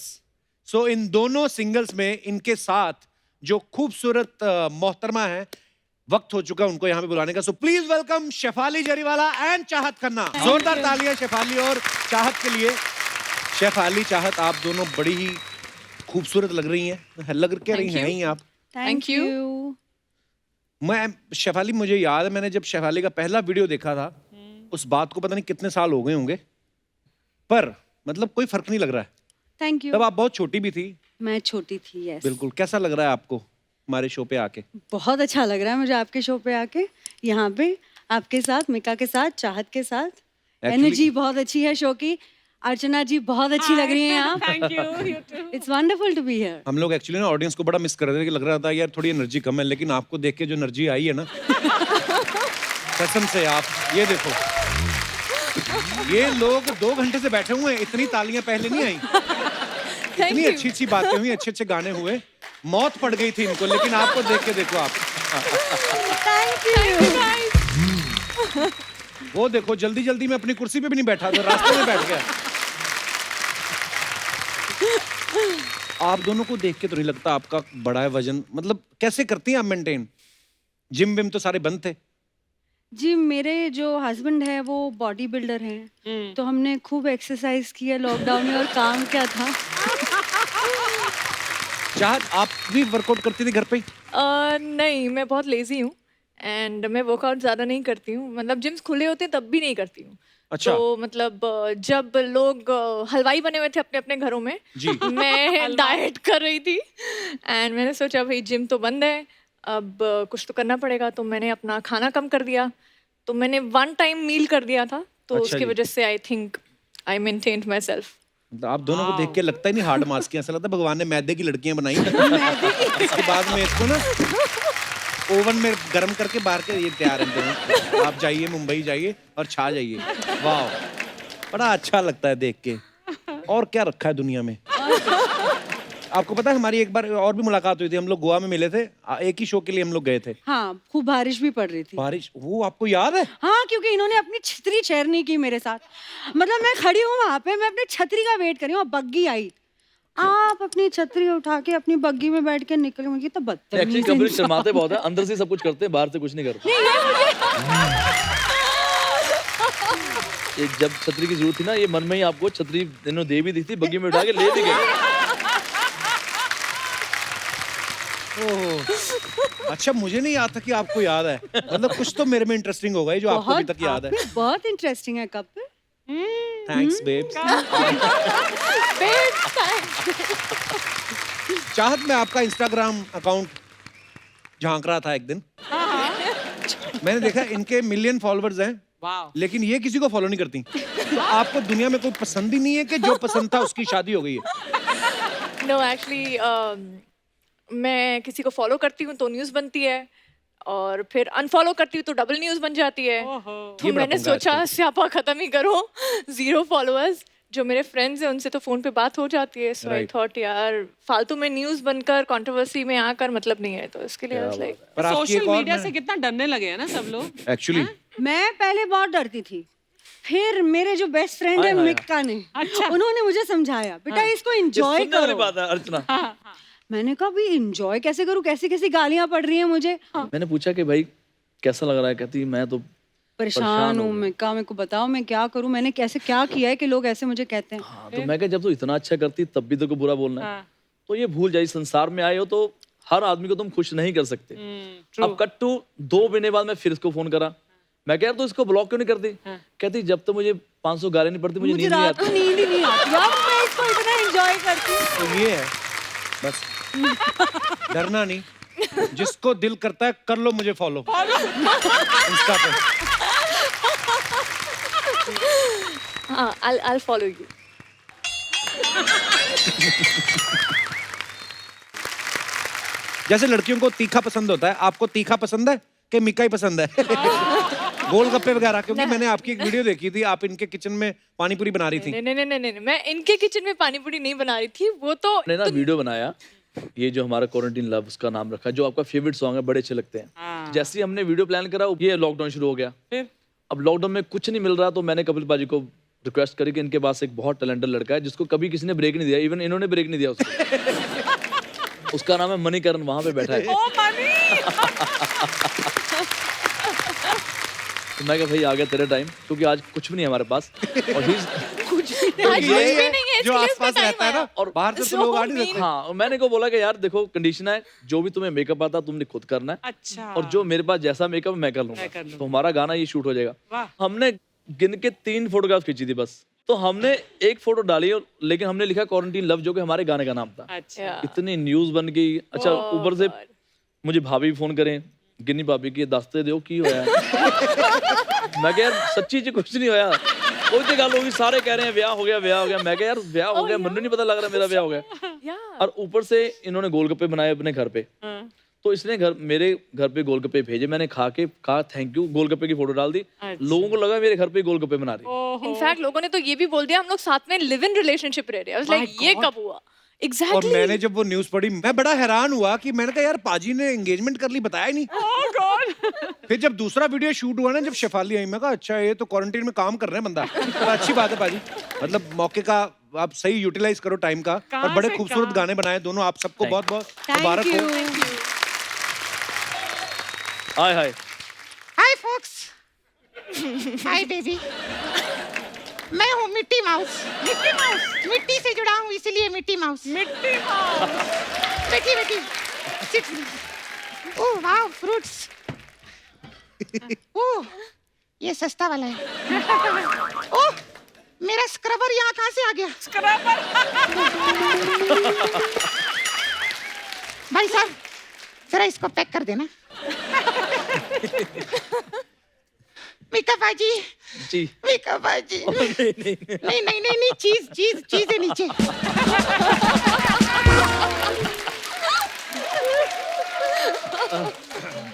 सो इन दोनों सिंगल्स में इनके साथ जो खूबसूरत मोहतरमा है, वक्त हो चुका है उनको यहाँ पे बुलाने का। So please welcome Shefali Jariwala and Chahat Khanna. जोरदार तालियां शेफाली और चाहत के लिए। शेफाली, चाहत, आप दोनों बड़ी ही खूबसूरत लग रही हैं, लग के रही हैं ही आप। Thank you. मैं शेफाली, मुझे याद है मैंने जब शेफाली का पहला वीडियो देखा था, उस बात को पता नहीं कितने साल हो गए होंगे, पर मतलब कोई फर्क नहीं लग रहा है। Thank you. तब आप बहुत छोटी भी थी। मैं छोटी थी, यस। बिल्कुल। कैसा लग रहा है आपको? हमारे शो पे आके? बहुत अच्छा लग रहा है मुझे आपके शो पे आके, यहाँ पे आपके साथ, मिका के साथ, चाहत के साथ। एनर्जी बहुत अच्छी है शो की। अर्चना जी बहुत अच्छी लग रही हैं आप। Thank you, you too. It's wonderful to be here. हम लोग एक्चुअली ना ऑडियंस को बड़ा मिस कर रहे थे कि लग रहा था यार थोड़ी एनर्जी कम है, लेकिन आपको देख के जो एनर्जी आई है ना कसम से, आप ये देखो, ये लोग 2 घंटे से बैठे हुए हैं, इतनी तालियां पहले नहीं आई। इतनी अच्छी अच्छी बातें हुई, अच्छे अच्छे गाने हुए, मौत पड़ गई थी इनको, लेकिन आपको देख के देखो आप। Thank you. वो देखो, जल्दी जल्दी में अपनी कुर्सी पे भी नहीं बैठा था, रास्ते में बैठ गया। आप दोनों को देख के तो नहीं लगता आपका बड़ा है वजन, मतलब कैसे करती हैं आप मेंटेन? जिम विम तो सारे बंद थे। जी मेरे जो हस्बैंड है वो बॉडी बिल्डर हैं, तो हमने खूब एक्सरसाइज किया लॉकडाउन में, और काम क्या था। चाहत, आप भी वर्कआउट करती थी घर पे ही? नहीं, मैं बहुत लेजी हूँ एंड मैं वर्कआउट ज़्यादा नहीं करती हूँ। मतलब जिम्स खुले होते हैं तब भी नहीं करती हूँ। अच्छा। तो मतलब जब लोग हलवाई बने हुए थे अपने अपने घरों में, जी। मैं डाइट कर रही थी एंड मैंने सोचा भाई जिम तो बंद है, अब कुछ तो करना पड़ेगा। तो मैंने अपना खाना कम कर दिया, तो मैंने 1 टाइम मील कर दिया था, तो अच्छा उसकी जी। वजह से I think I maintained my self. आप दोनों को देख के लगता ही नहीं हार्ड मास की, ऐसा लगता है भगवान ने मैदे की लड़कियां बनाई। इसके बाद में इसको ना ओवन में गर्म करके बाहर के ये तैयार है दोनों। आप जाइए, मुंबई जाइए और छा जाइए। वाह, बड़ा अच्छा लगता है देख के। और क्या रखा है दुनिया में। आपको पता है हमारी एक बार और भी मुलाकात हुई थी, हम लोग गोवा में मिले थे, एक ही शो के लिए हम लोग गए थे। हाँ, खूब बारिश भी पड़ रही थी। बारिश, वो आपको याद है? हाँ, क्योंकि इन्होंने अपनी छतरी शेयर नहीं की मेरे साथ। मतलब मैं खड़ी हूँ वहाँ पे, मैं अपनी छतरी का वेट कर रही हूँ, बग्गी आई, आप अपनी छतरी उठा के अपनी बग्गी में बैठ के निकले। मुझे तो एक्चुअली कभी शर्माते बहुत है, अंदर से सब कुछ करते हैं, बाहर से कुछ नहीं करते। ये जब छतरी की जरूरत थी ना, ये मन में ही आपको छतरी इन्होंने दे भी दी थी, बग्गी में उठा के ले भी गए। अच्छा, मुझे नहीं याद था कि आपको याद है। मतलब कुछ तो मेरे में इंटरेस्टिंग होगा ये जो आपको अभी तक याद है। बहुत इंटरेस्टिंग है कपल। Thanks babes. चाहत, मैं आपका इंस्टाग्राम अकाउंट झांक रहा था एक दिन। मैंने देखा इनके मिलियन फॉलोअर्स हैं, लेकिन ये किसी को फॉलो नहीं करती। तो आपको दुनिया में कोई पसंद ही नहीं है कि जो पसंद था उसकी शादी हो गई है? नो, एक्चुअली मैं किसी को फॉलो करती हूँ तो न्यूज़ बनती है, और फिर अनफॉलो करती हूँ तो डबल न्यूज़ बन जाती है। तो मैंने सोचा स्यापा खत्म ही करो, 0 फॉलोअर्स। जो मेरे फ्रेंड्स हैं उनसे तो फोन पे बात हो जाती है, सो आई थॉट यार फालतू में न्यूज़ बनकर कंट्रोवर्सी में आकर मतलब नहीं है, तो इसके लिए लाइक सोशल मीडिया से कितना डरने लगे हैं ना सब लोग। एक्चुअली मैं पहले बहुत डरती थी, फिर मेरे जो बेस्ट फ्रेंड है मिक्का ने, उन्होंने मुझे समझाया, बेटा इसको एंजॉय करो। बात है अर्चना। मैंने कहा भी एंजॉय कैसे करूं, कैसी कैसी गालियां पड़ रही हैं मुझे। मैंने पूछा कि भाई कैसा लग रहा है, कहती मैं तो परेशान हूँ। मैं कहा मेरे को बताओ मैं क्या करूं, मैंने कैसे क्या किया है कि लोग ऐसे मुझे कहते हैं। हाँ, तो मैं कहा जब तू इतना अच्छा करती तब भी तो बुरा बोलना है। तो ये भूल जाइए, संसार में आए हो तो हर आदमी को तुम खुश नहीं कर सकते। अब कट टू 2 महीने बाद मैं फिर इसको फोन करा, मैं कह तो इसको ब्लॉक क्यों नहीं करती? कहती जब तो मुझे 500 गाली नहीं पड़ती, मुझे नींद नहीं आती। नींद ही नहीं आती यार, मैं इसको इतना एंजॉय करती हूँ। तो ये है बस, डरना नहीं, जिसको दिल करता है कर लो मुझे फॉलो इंस्टा पे। हाँ, I'll follow you. जैसे लड़कियों को तीखा पसंद होता है, आपको तीखा पसंद है कि मिका ही पसंद है? गोलगप्पे वगैरह, क्योंकि मैंने आपकी एक वीडियो देखी थी, आप इनके किचन में पानी पूरी बना रही थी। नहीं, मैं इनके किचन में पानी पूरी नहीं बना रही थी, वो तो मैंने ना वीडियो बनाया, ये जो हमारा क्वारंटीन लव उसका नाम रखा, जो आपका फेवरेट सॉन्ग है, बड़े अच्छे लगते हैं। जैसे ही हमने वीडियो प्लान करा, ये लॉकडाउन शुरू हो गया। अब लॉकडाउन में कुछ नहीं मिल रहा, तो मैंने कपिल पाजी को रिक्वेस्ट करी कि इनके पास एक बहुत टैलेंटेड लड़का है जिसको कभी किसी ने ब्रेक नहीं दिया, इवन इन्होंने ब्रेक नहीं दिया उसको। उसका नाम है मणिकरण, वहां पे बैठा है। तो मैं कहा भाई आ गया तेरा टाइम, क्योंकि आज कुछ भी नहीं है हमारे पास, और कुछ भी नहीं है जो आसपास रहता है ना, और बाहर से तो लोग आ नहीं सकते। हाँ, मैंने को बोला कि यार देखो कंडीशन है, जो भी तुम्हें मेकअप आता तुमने खुद करना है। अच्छा। और जो मेरे पास जैसा मेकअप मैं कर लूंगा, तो हमारा गाना ये शूट हो जाएगा। हमने गिन के 3 फोटोग्राफ खींची थी बस, तो हमने एक फोटो डाली, लेकिन हमने लिखा क्वारंटीन लव, जो कि हमारे गाने का नाम था। अच्छा। इतनी न्यूज बन गई। अच्छा, ऊपर से मुझे भाभी फोन करें गिन्नी भाभी की दसते दो की होया मैं क्या यार सच्ची च कुछ नहीं होया कोई तो गल होगी सारे कह रहे हैं ब्याह हो गया मैं क्या यार ब्याह हो गया मुझे नहीं पता लग रहा मेरा ब्याह हो गया और ऊपर से इन्होंने गोलगप्पे बनाए अपने घर पे तो इसने मेरे घर पे गोलगप्पे भेजे मैंने कहा थैंक यू गोलगप्पे की फोटो डाल दी लोगों को लगा मेरे घर पे गोलगप्पे बना रही इनफैक्ट लोगों ने तो ये भी बोल दिया हम लोग साथ में लिव इन रिलेशनशिप रह रहे हैं लाइक ये कब हुआ Exactly. और मैंने जब वो न्यूज पढ़ी मैं बड़ा हैरान हुआ कि मैंने कहा यार पाजी ने एंगेजमेंट कर ली बताया ही नहीं फिर जब दूसरा वीडियो शूट हुआ ना जब शेफाली आई मैं कहा अच्छा ये तो क्वारंटाइन में काम कर रहे हैं बंदा तो अच्छी बात है पाजी मतलब मौके का आप सही यूटिलाइज करो टाइम का और बड़े खूबसूरत गाने बनाए दोनों आप सबको बहुत बहुत मुबारक हो हाय हाय हाय फोक्स हाय बेबी मैं हूँ मिट्टी माउस मिट्टी से जुड़ा हूँ इसलिए मिट्टी माउस बेटी सिट ओह वाओ फ्रूट्स ओह ये सस्ता वाला है ओह मेरा स्क्रबर यहाँ कहाँ से आ गया भाई साहब जरा इसको पैक कर देना मीका बाजी जी मीका बाजी नहीं चीज है नीचे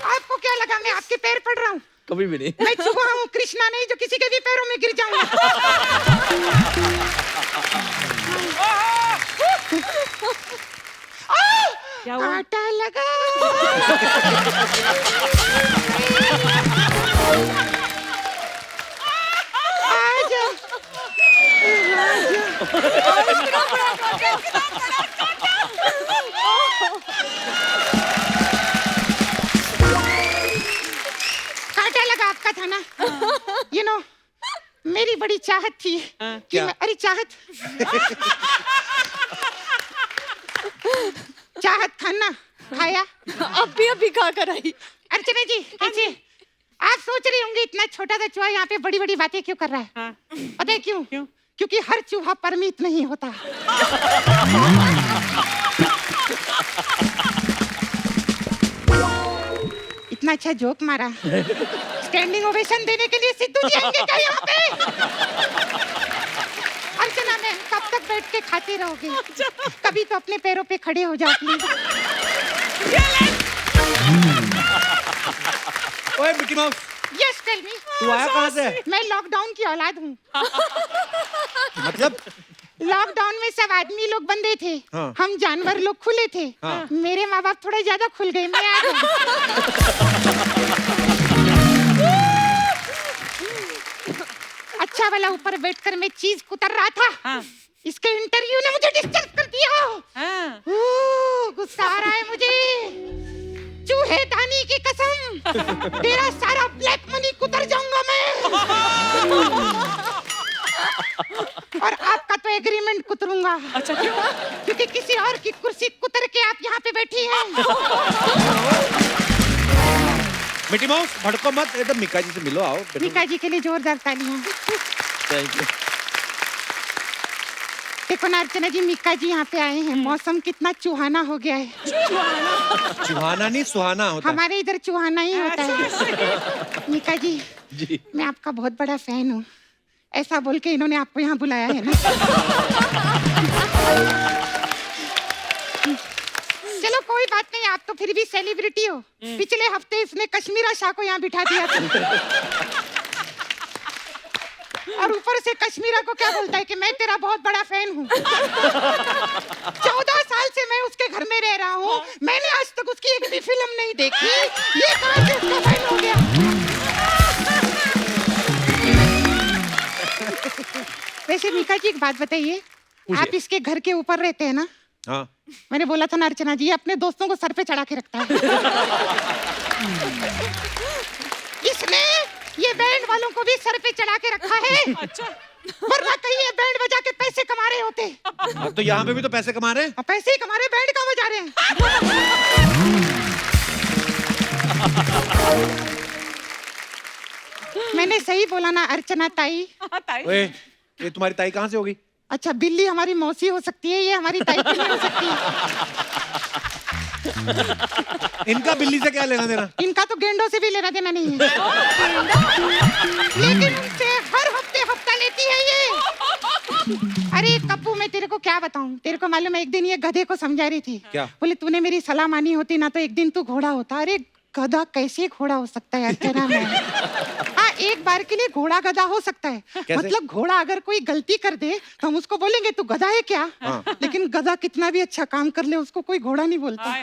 आपको क्या लगा मैं आपके पैर पड़ रहा हूँ कभी भी नहीं मैं चूहा हूँ कृष्णा नहीं जो किसी के भी पैरों में गिर जाऊंगा कांटा लगा कांटा लगा आपका था ना यू नो मेरी बड़ी चाहत थी कि मैं अरे चाहत खाना खाया अभी खा कर आई अर्चना जी कैसे आप सोच रही होंगी इतना छोटा सा चूहा यहाँ पे बड़ी बड़ी बातें क्यों कर रहा है पता है क्यों क्योंकि हर चूहा परमित नहीं होता इतना अच्छा जोक मारा स्टैंडिंग ओवेशन देने के लिए सिद्धू जी आएंगे क्या यहाँ पे अर्चना मैम कब तक बैठ के खाते रहोगे कभी तो अपने पैरों पे खड़े हो जाओ प्लीज ओए Mickey Mouse yes tell me तू आया कहाँ से मैं लॉकडाउन की औलाद हूँ मतलब लॉकडाउन में सब आदमी लोग बंदे थे हाँ। हम जानवर लोग खुले थे हाँ। मेरे माँ बाप थोड़े ज्यादा खुल गए मैं आ गई अच्छा वाला ऊपर बैठकर मैं चीज कुतर रहा था इसके इंटरव्यू ने मुझे डिस्टर्ब कर दिया गुस्सा आ रहा है मुझे चूहे दानी की कसम तेरा सारा ब्लैक मनी कुतर जाऊंगा मैं और आपका तो एग्रीमेंट कुतरूंगा अच्छा क्यों क्योंकि किसी और की कुर्सी कुतर के आप यहाँ पे बैठी हैं मिकी माउस भड़को मत एकदम मिका जी से मिलो आओ मिका जी के लिए जोरदार तालियां थैंक यू देखो ना अर्चना जी मिका जी यहाँ पे आए हैं मौसम कितना चुहाना हो गया है चुहाना नहीं सुहाना होता हमारे इधर चुहाना ही होता है मिका जी मैं आपका बहुत बड़ा फैन हूँ ऐसा बोल के इन्होंने आपको यहाँ बुलाया है ना चलो कोई बात नहीं आप तो फिर भी सेलिब्रिटी हो पिछले हफ्ते इसने कश्मीरा शाह को यहाँ बिठा दिया था और ऊपर से कश्मीरा को क्या बोलता है कि मैं तेरा बहुत बड़ा फैन हूँ 14 साल से मैं उसके घर में रह रहा हूँ मैंने आज तक उसकी एक भी फिल्म नहीं देखी ये कहाँ से उसका फैन हो गया वैसे मीका जी एक बात बताइए आप इसके घर के ऊपर रहते हैं ना हाँ मैंने बोला था ना अर्चना जी अपने दोस्तों को सर पे चढ़ा के रखता है इसने ये बैंड वालों को भी सर पे चढ़ा के रखा है अच्छा वरना कहीं ये बैंड बजा के पैसे कमा रहे होते तो यहाँ पे भी तो पैसे कमा रहे हैं पैसे ही कमा रहे बैंड कहाँ बजा रहे हैं मैंने सही बोला ना अर्चना ताई ओए ये तुम्हारी ताई कहाँ से होगी अच्छा बिल्ली हमारी मौसी हो सकती है ये हमारी ताई नहीं हो सकती इनका बिल्ली से क्या लेना देना? इनका तो गेंडों से भी लेना देना नहीं है। लेकिन उनसे हर हफ्ते हफ्ता लेती है ये। अरे कप्पू, मैं तेरे को क्या बताऊं? तेरे को मालूम है, एक दिन ये गधे को समझा रही थी। क्या? बोले तूने मेरी सलाह मानी होती ना तो एक दिन तू घोड़ा होता। अरे गधा कैसे घोड़ा हो सकता है यार, तेरा मैं। हाँ, एक बार के लिए घोड़ा गधा हो सकता है। कैसे? मतलब घोड़ा अगर कोई गलती कर दे तो हम उसको बोलेंगे तू गधा है क्या? हाँ। लेकिन गधा कितना भी अच्छा काम कर ले उसको कोई घोड़ा नहीं बोलता।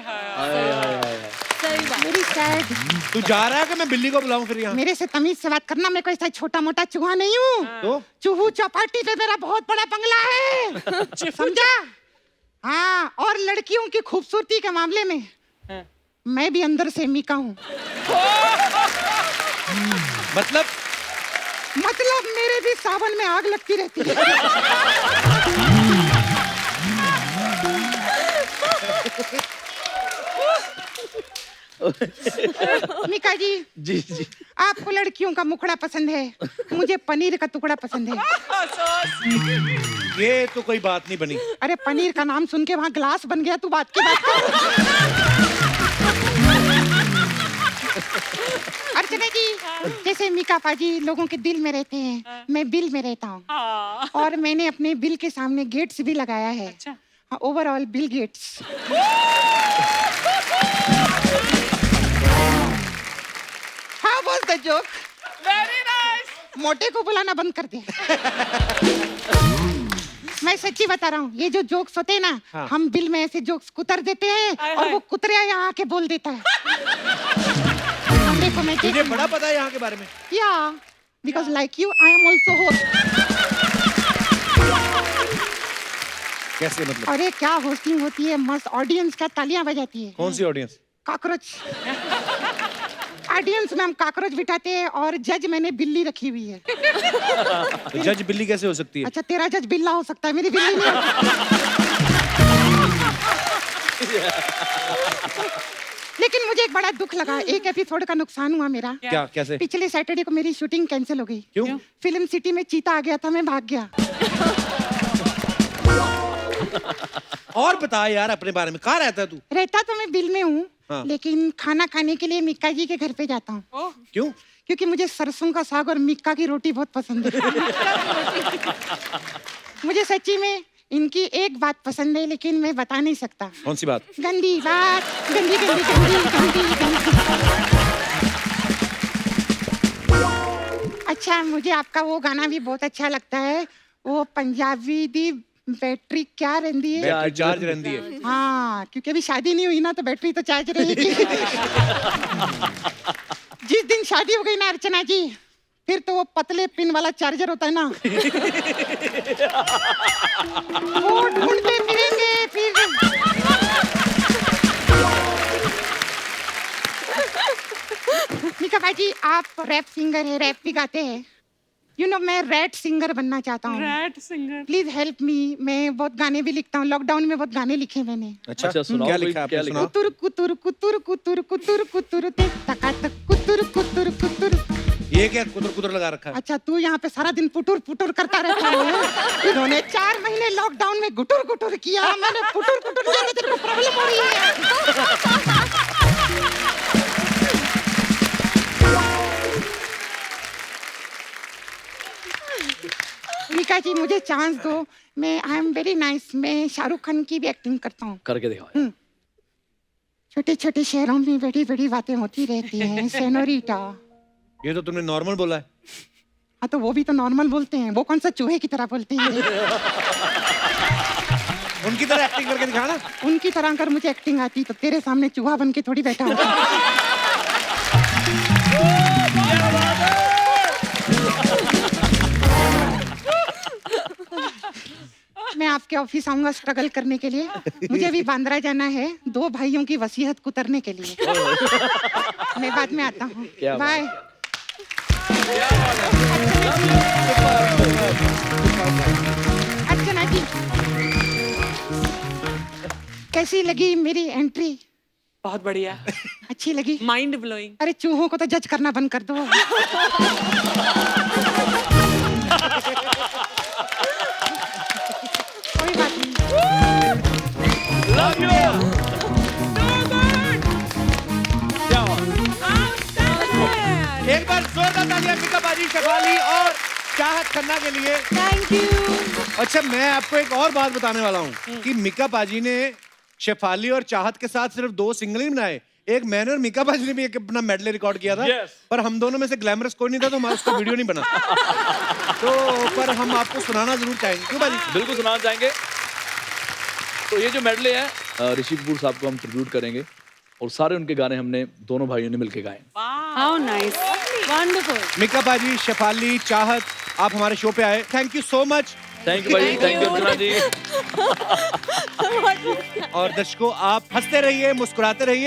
सही बात। मेरी सैड। तू जा रहा है कि मैं बिल्ली को बुलाऊं फिर यहाँ? मेरे से तमीज से बात करना, मैं कोई ऐसा छोटा मोटा चूहा नहीं हूँ। तो चूहू चौपाटी पे मेरा बहुत बड़ा बंगला है, समझा? हाँ, और लड़कियों की खूबसूरती के मामले में मैं भी अंदर से मीका हूँ। मतलब मेरे भी सावन में आग लगती रहती है। मीका जी, जी जी, आपको लड़कियों का मुखड़ा पसंद है, मुझे पनीर का टुकड़ा पसंद है। ये तो कोई बात नहीं बनी। अरे पनीर का नाम सुन के वहाँ ग्लास बन गया, तू बात की बात कर। अर्चना जी, जैसे मीका पाजी लोगों के दिल में रहते हैं, मैं बिल में रहता हूँ। और मैंने अपने बिल के सामने गेट्स भी लगाया है। अच्छा। Overall Bill Gates. How was the joke? Very nice. मोटे को बुलाना बंद कर दे। मैं सच्ची बता रहा हूँ, ये जो जोक्स होते हैं ना, हाँ। हम बिल में ऐसे जोक्स कुतर देते हैं और वो कुतरिया यहाँ आके बोल देता है। देखो, मैं तुझे बड़ा पता है यहाँ के बारे में? या because like you I am also host. कैसे मतलब? अरे क्या होस्टिंग होती है, मस्त। ऑडियंस क्या तालियां बजाती है। कौन सी ऑडियंस? कॉकरोच। ऑडियंस में हम कॉकरोच बिठाते हैं और जज मैंने बिल्ली रखी हुई है। तो जज बिल्ली कैसे हो सकती है? अच्छा, तेरा जज बिल्ला हो सकता है, मेरी बिल्ली नहीं हो लेकिन मुझे एक बड़ा दुख लगा, एक एपिसोड का नुकसान हुआ मेरा। क्या? कैसे? पिछले सैटरडे को मेरी शूटिंग कैंसिल हो गई। क्यों? फिल्म सिटी में चीता आ गया था, मैं भाग गया। और बता यार अपने बारे में, कहाँ रहता है तू? रहता तो मैं बिल में हूँ, हाँ। लेकिन खाना खाने के लिए मिक्का जी के घर पे जाता हूँ। क्यों? क्योंकि मुझे सरसों का साग और मिक्का की रोटी बहुत पसंद है। मुझे सच्ची में इनकी एक बात पसंद है, लेकिन मैं बता नहीं सकता। कौन सी बात? गंदी बात, गंदी गंदी गंदी गंदी गंदी। अच्छा, मुझे आपका वो गाना भी बहुत अच्छा लगता है, वो पंजाबी दी बैटरी क्या रहती है? बैटरी चार्ज रहती है। हाँ, क्योंकि अभी शादी नहीं हुई ना, तो बैटरी तो चार्ज रहेगी। जिस दिन शादी हो गई ना अर्चना जी, फिर तो वो पतले पिन वाला चार्जर होता है ना, वो ढूंढते फिरेंगे फिर। मीका भाजी, आप रैप सिंगर है, रैप भी गाते हैं। यू नो, मैं रैट सिंगर बनना चाहता हूँ। Rat singer. Please help me. मैं बहुत गाने भी लिखता हूँ, लॉकडाउन में बहुत गाने लिखे मैंने। अच्छा, सुनाओ, क्या कोई- लिखा क्या आपने? लिखा? सुनाओ। कुतुर कुतुर कुतुर कुतुर कुतुर कुतुर ते तकातक कुतुर कुतुर कुतुर। ये क्या कुतर कुतर लगा रखा है? अच्छा, तू यहाँ पे सारा दिन पुटुर पुटुर करता रहता है। इन्होंने 4 महीने लॉकडाउन में गुटुर गुटुर किया, मैंने पुटुर पुटुर किया, तो तेरे को प्रॉब्लम हो रही है। मीका जी, मुझे चांस दो, मैं आई एम वेरी नाइस। मैं शाहरुख खान की भी एक्टिंग करता हूँ। करके दिखाओ। छोटे छोटे शहरों में बड़ी बड़ी बातें होती रहती हैं, सेनोरिटा। ये तो तुमने नॉर्मल बोला है। हाँ, तो वो भी तो नॉर्मल बोलते हैं, वो कौन सा चूहे की तरह बोलते हैं। उनकी तरह एक्टिंग करके दिखाना। उनकी तरह अगर मुझे एक्टिंग आती तो तेरे सामने चूहा बन के थोड़ी बैठा होता। मैं आपके ऑफिस आऊंगा स्ट्रगल करने के लिए। मुझे भी बांद्रा जाना है 2 भाइयों की वसीयत कुतरने के लिए। मैं बाद में आता हूँ, क्या बात बाय। अर्चना जी, कैसी लगी मेरी एंट्री? बहुत बढ़िया। अच्छी लगी? Mind blowing. अरे चूहों को तो जज करना बंद कर दो। कोई बात नहीं। Love you. पाजी, शेफाली और चाहत खन्ना के लिए। Thank you. अच्छा, मैं आपको एक और बात बताने वाला हूँ कि मिका पाजी ने शेफाली और चाहत के साथ सिर्फ 2 सिंगल ही बनाए, एक मैंने और मिका पाजी ने भी एक अपना मेडले रिकॉर्ड किया था। पर हम दोनों में से ग्लैमरस कोई नहीं था, तो हमारा उसका वीडियो नहीं बना। तो पर हम आपको सुनाना जरूर चाहेंगे। क्यों पाजी? बिल्कुल सुनाना चाहेंगे। तो ये जो मेडले है ऋषि कपूर साहब को हम ट्रिब्यूट करेंगे और सारे उनके गाने हमने दोनों भाइयों ने मिलके गाए। How nice, wonderful. मिका पाजी, शेफाली, चाहत, आप हमारे शो पे आए, thank you so much. Thank you भाई, थैंक यू अर्चना जी। और दर्शकों, आप हंसते रहिए, मुस्कुराते रहिए।